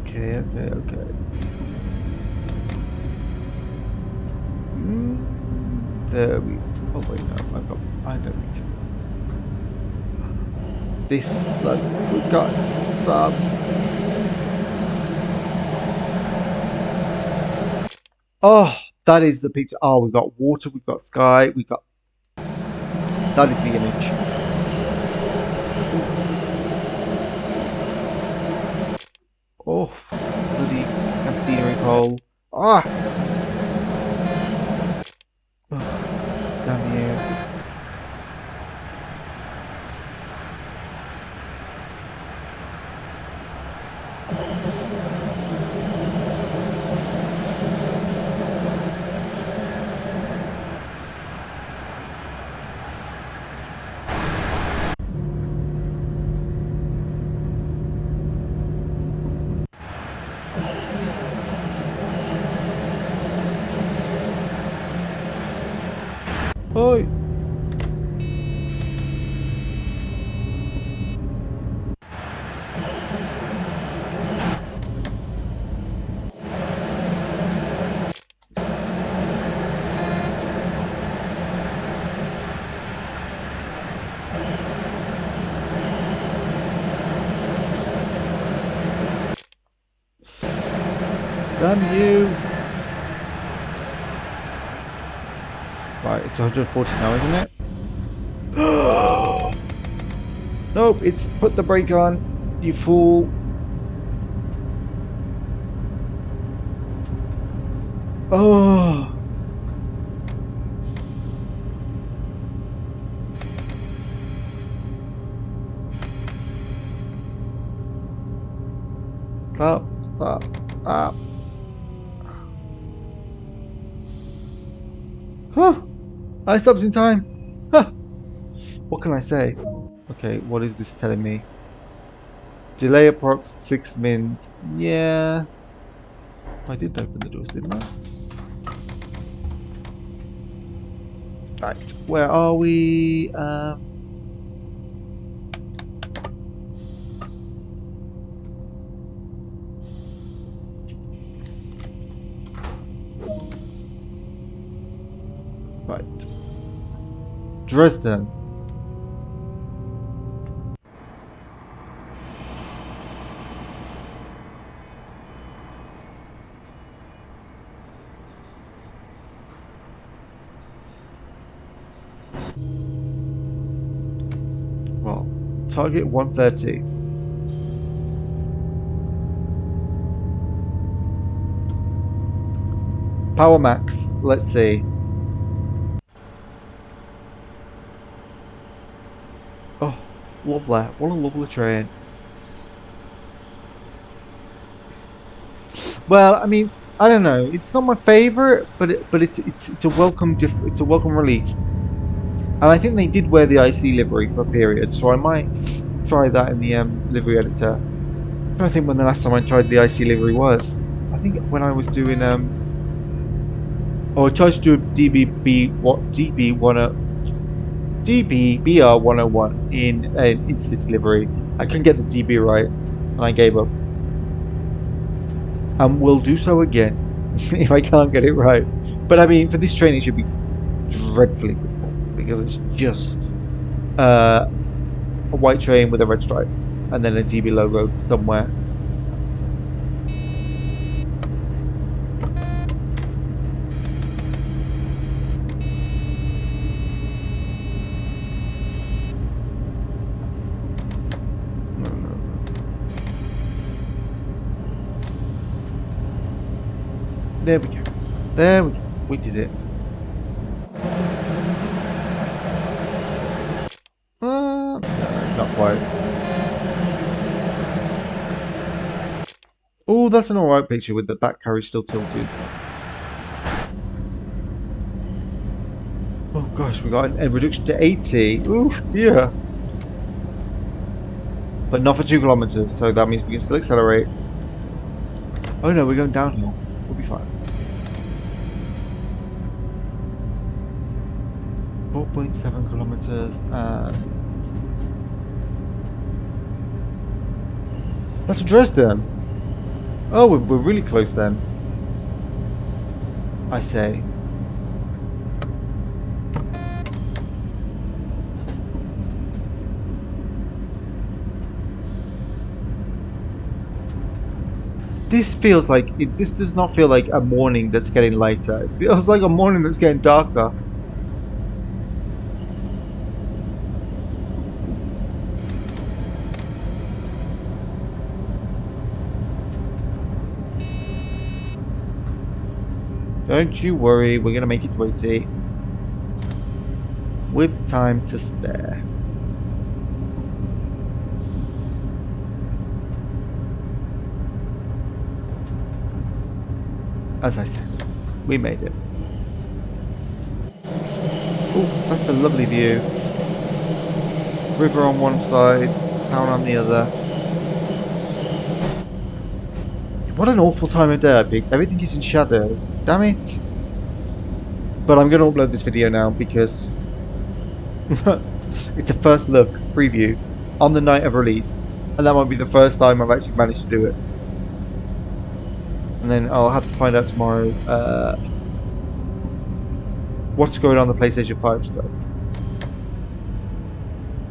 okay. There we. Oh wait, no, I don't need to. We've got some. Oh, that is the picture. Oh, we've got water, we've got sky, we've got. That is the image. Oh, bloody campesino coal. Ah! Oh, damn you. Oh! Damn you! Right, it's 140 now, isn't it? Nope, it's put the brake on, you fool. Oh! Stop, stop, stop. Huh! I stopped in time. Huh! What can I say? Okay, what is this telling me? Delay approx 6 mins. Yeah. I did open the doors, didn't I? Right, where are we? Right. Dresden. Well, target 130. Power max. Let's see. Oh, lovely. What a lovely train. Well, I mean, I don't know. It's not my favorite, but it's a welcome it's a welcome relief. And I think they did wear the IC livery for a period, so I might try that in the livery editor. I don't think when the last time I tried the IC livery was. I think when I was doing oh, I tried to do a DBB what DBBR 101 in an Intercity livery. I couldn't get the DB right, and I gave up. And will do so again if I can't get it right. But I mean, for this train, it should be dreadfully simple because it's just a white train with a red stripe and then a DB logo somewhere. No, no, no. There we go. There we go. We did it. No, not quite. Oh, that's an alright picture with the back carriage still tilted. Oh gosh, we got a reduction to 80. Ooh, yeah. But not for 2 kilometers, so that means we can still accelerate. Oh no, we're going downhill. We'll be fine. 4.7 kilometers and that's Dresden. Oh, we're really close then. I say. This feels like this does not feel like a morning that's getting lighter. It feels like a morning that's getting darker. Don't you worry, we're gonna make it to 80 with time to spare. As I said, we made it. Oh, that's a lovely view. River on one side, town on the other. What an awful time of day I picked. Everything is in shadow. Damn it. But I'm going to upload this video now because it's a first look preview on the night of release. And that might be the first time I've actually managed to do it. And then I'll have to find out tomorrow what's going on the PlayStation 5 stuff.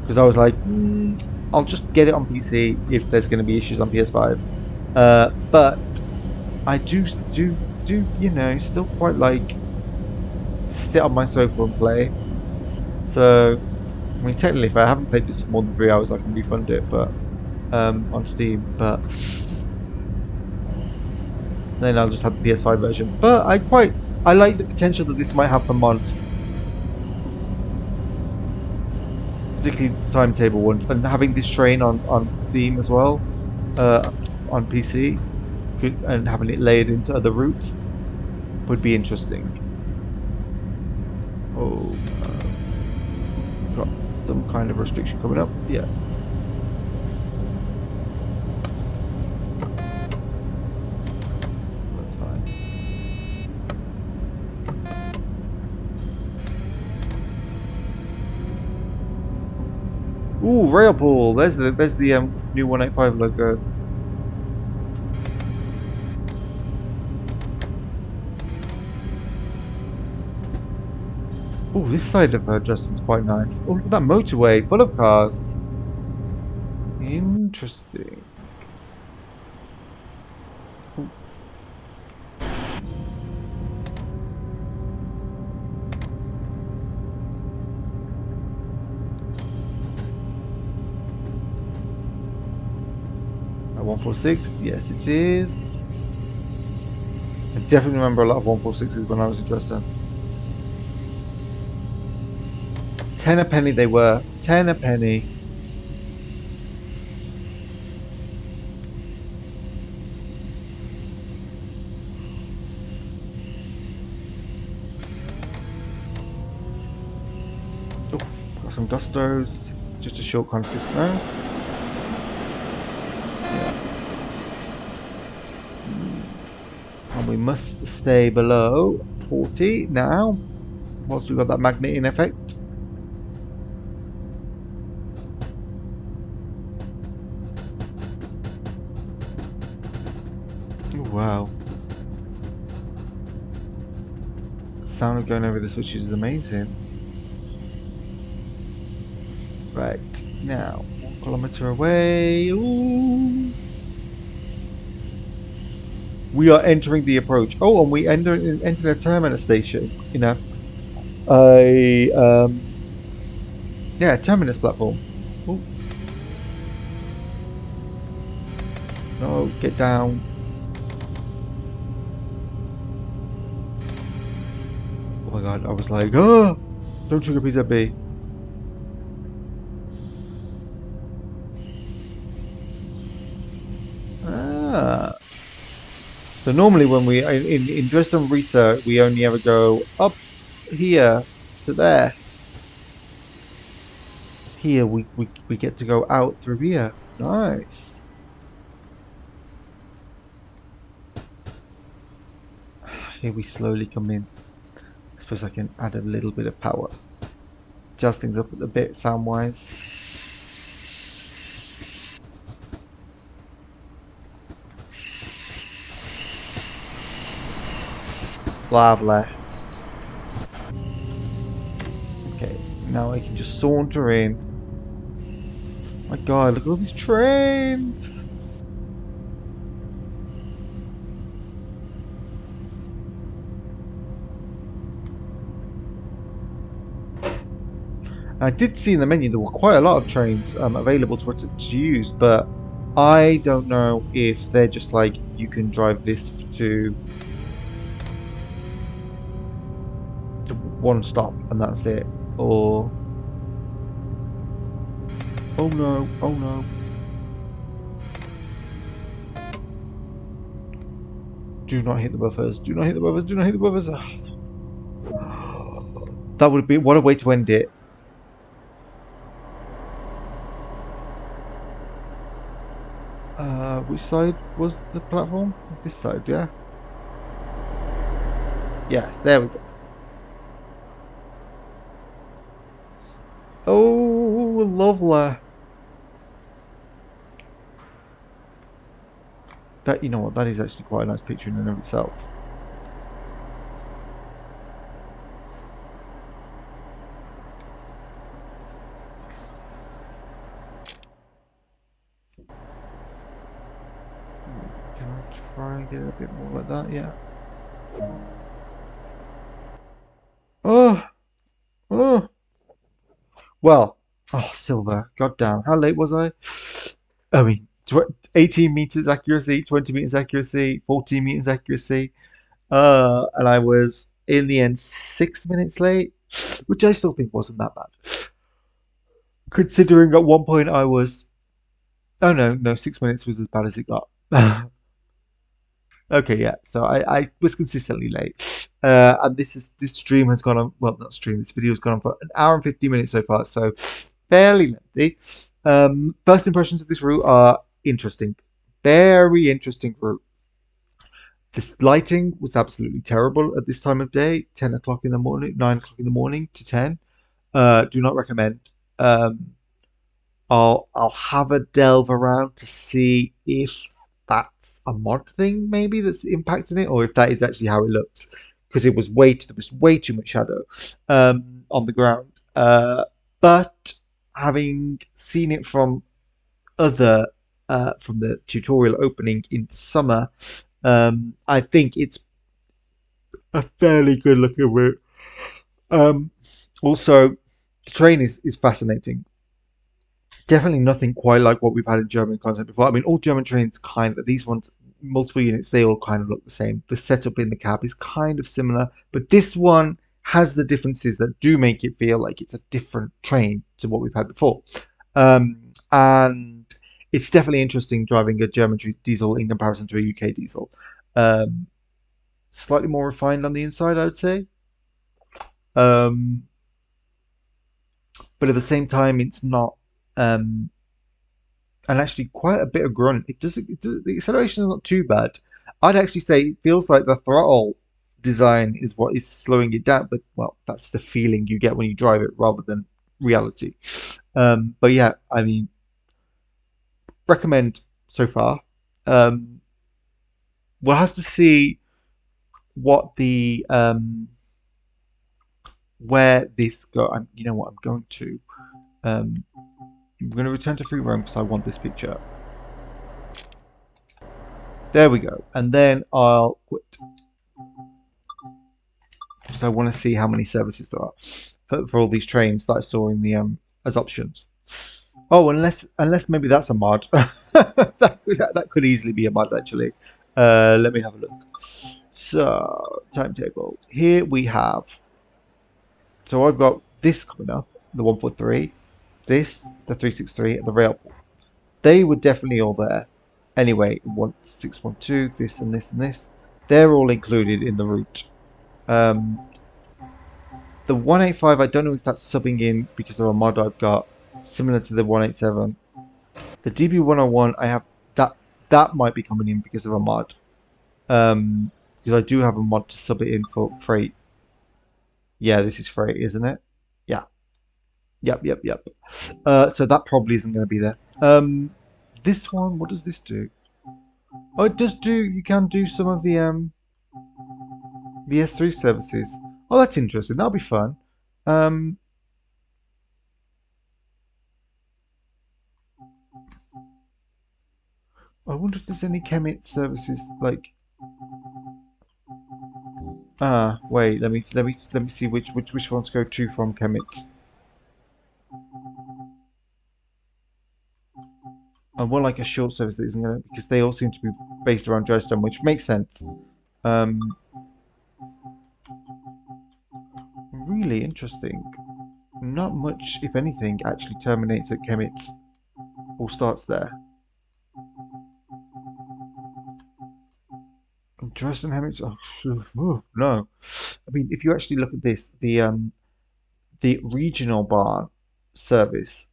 Because I was like, I'll just get it on PC if there's going to be issues on PS5. But I do, you know, still quite like to sit on my sofa and play. So, I mean, technically, if I haven't played this for more than 3 hours, I can refund it, but on Steam. But then I'll just have the PS5 version. But I like the potential that this might have for mods, particularly Timetable ones, and having this train on Steam as well, on PC, and having it layered into other routes would be interesting. Oh, got some kind of restriction coming up. Yeah. That's fine. Ooh, rail pool. There's the new 185 logo. Oh, this side of Justin's quite nice. Oh, look at that motorway full of cars. Interesting. Oh, 146? Yes, it is. I definitely remember a lot of 146s when I was in Dresden. 10 a penny they were. 10 a penny. Oh, got some Gustos. Just a short kind of system now. Yeah. And we must stay below 40 now. Whilst we've got that magnetic effect. Oh, wow. The sound of going over the switches is amazing. Right, now, 1 kilometer away. Ooh. We are entering the approach. Oh, and we enter a terminus station. You know, a yeah, terminus platform. Oh, no, get down. Oh my god, I was like, oh, don't trigger PZB. Ah. So normally when we in Dresden Research, we only ever go up here to there. Here we get to go out through here. Nice. Here we slowly come in. I suppose I can add a little bit of power. Adjust things up a bit sound wise. Lovely. Okay, now I can just saunter in. My god, look at all these trains! I did see in the menu there were quite a lot of trains available to use, but I don't know if they're just like you can drive this to one stop and that's it, or oh no, oh no. Do not hit the buffers, do not hit the buffers, do not hit the buffers. That would be, what a way to end it. Which side was the platform? This side, yeah? Yes, there we go. Oh, lovely. That, you know what, that is actually quite a nice picture in and of itself. Can I try and get it a bit more like that? Yeah. Oh, oh. Well, oh, silver. God damn. How late was I? I mean, 18 meters accuracy, 20 meters accuracy, 14 meters accuracy. And I was in the end 6 minutes late, which I still think wasn't that bad. Considering at one point I was, oh no, no, 6 minutes was as bad as it got. Okay, yeah. So I was consistently late. And this stream has gone on, well, not stream, this video has gone on for an hour and 50 minutes so far, so fairly lengthy. First impressions of this route are interesting. Very interesting route. This lighting was absolutely terrible at this time of day, 10 o'clock in the morning, 9 o'clock in the morning to 10. Do not recommend. Um, I'll have a delve around to see if that's a mod thing maybe that's impacting it, or if that is actually how it looks. because there was way too much shadow on the ground. But having seen it from other from the tutorial opening in summer, I think it's a fairly good looking route. Um, Also, the train is fascinating. Definitely nothing quite like what we've had in German content before. I mean, all German trains kind of, these ones, multiple units, they all kind of look the same. The setup in the cab is kind of similar, but this one has the differences that do make it feel like it's a different train to what we've had before. And it's definitely interesting driving a German diesel in comparison to a UK diesel. Um, Slightly more refined on the inside, I would say. Um, but at the same time, it's not. Um, and actually quite a bit of grunt. The acceleration is not too bad. I'd actually say it feels like the throttle design is what is slowing it down, but well, that's the feeling you get when you drive it rather than reality. But yeah, I mean, recommend so far. Um, we'll have to see what the where this go. You know what? I'm going to. Um, we're going to return to free roam because I want this picture. There we go, and then I'll quit. So I want to see how many services there are for all these trains that I saw in the as options. Oh, unless maybe that's a mod. That could easily be a mod actually. Let me have a look. So timetable. Here we have. So I've got this coming up, the 143, this, the 363, and the rail. They were definitely all there. Anyway, 1612, this and this and this. They're all included in the route. Um, The 185, I don't know if that's subbing in because of a mod I've got, similar to the 187. The DB101, I have that might be coming in because of a mod. Because I do have a mod to sub it in for freight. Yeah, this is freight, isn't it? Yeah. Yep. So that probably isn't going to be there. This one, what does this do? Oh, it does do. You can do some of the S3 services. Oh, that's interesting. That'll be fun. Um, I wonder if there's any Kemet services like. Ah, wait. Let me see which ones go to from Kemet. I want like a short service that isn't gonna because they all seem to be based around Dresden, which makes sense. Um, Really interesting. Not much, if anything, actually terminates at Kemet or starts there. Dresden Kemet. Oh, no. I mean, if you actually look at this, the regional bar service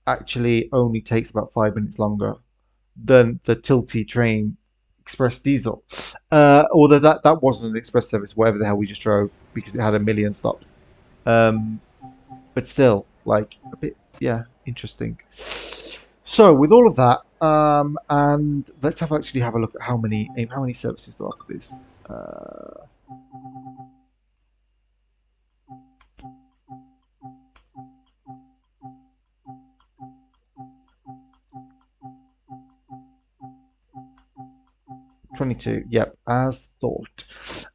actually only takes about 5 minutes longer than the Tilty train express diesel. Although that wasn't an express service, whatever the hell we just drove, because it had a million stops. Um, but still, like a bit, yeah, interesting. So with all of that, and let's actually have a look at how many services there are for this. Uh, 22. Yep, as thought.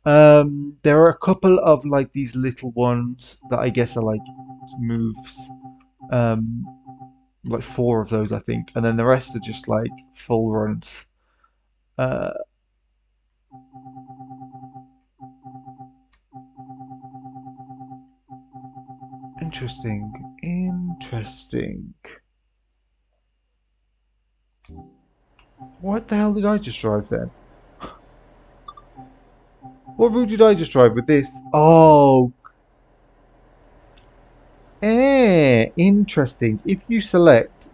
There are a couple of like these little ones that I guess are like moves. Um, like four of those, I think, and then the rest are just like full runs. Uh, Interesting. What the hell did I just drive then? What route did I just drive with this? Oh, interesting. If you select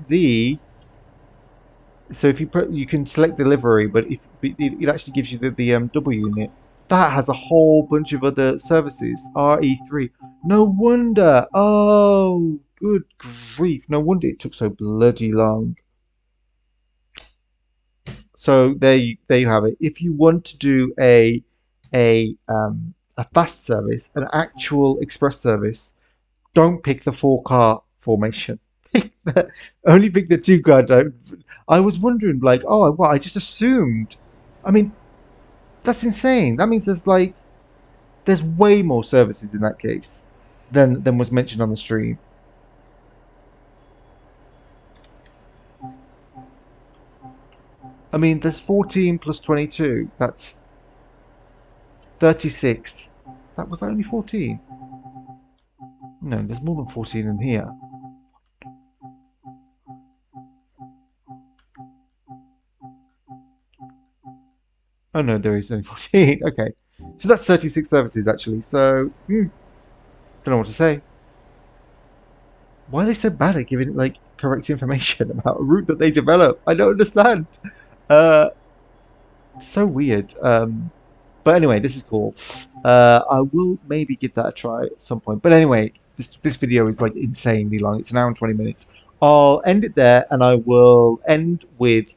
so if you put, you can select delivery, but if it actually gives you the W unit, that has a whole bunch of other services. RE3. No wonder. Oh, good grief. No wonder it took so bloody long. So there you have it. If you want to do a fast service, an actual express service, don't pick the four car formation. Only pick the two car. Don't. I was wondering, like, oh, what? I just assumed. I mean, that's insane. That means there's way more services in that case than was mentioned on the stream. I mean, there's 14 plus 22. That's 36. That was only 14. No, there's more than 14 in here. Oh no, there is only 14. Okay. So that's 36 services actually. So, don't know what to say. Why are they so bad at giving like correct information about a route that they develop? I don't understand. Uh, so weird. But anyway, this is cool. I will maybe give that a try at some point. But anyway, this video is like insanely long. It's an hour and 20 minutes. I'll end it there, and I will end with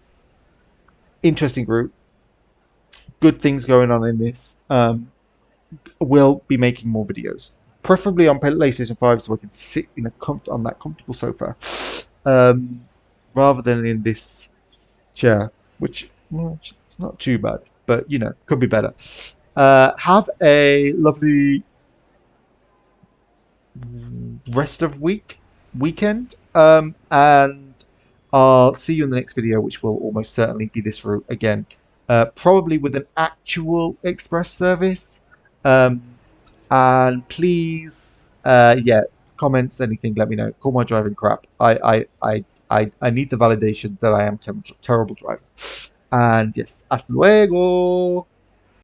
interesting group, good things going on in this. We'll be making more videos, preferably on PlayStation 5, so I can sit in on that comfortable sofa, um, rather than in this chair, which, well, it's not too bad, but could be better. Have a lovely rest of weekend, and I'll see you in the next video, which will almost certainly be this route again, probably with an actual express service. Um, and please, yeah, comments, anything, let me know. Call my driving crap. I need the validation that I am terrible driver. And yes, hasta luego.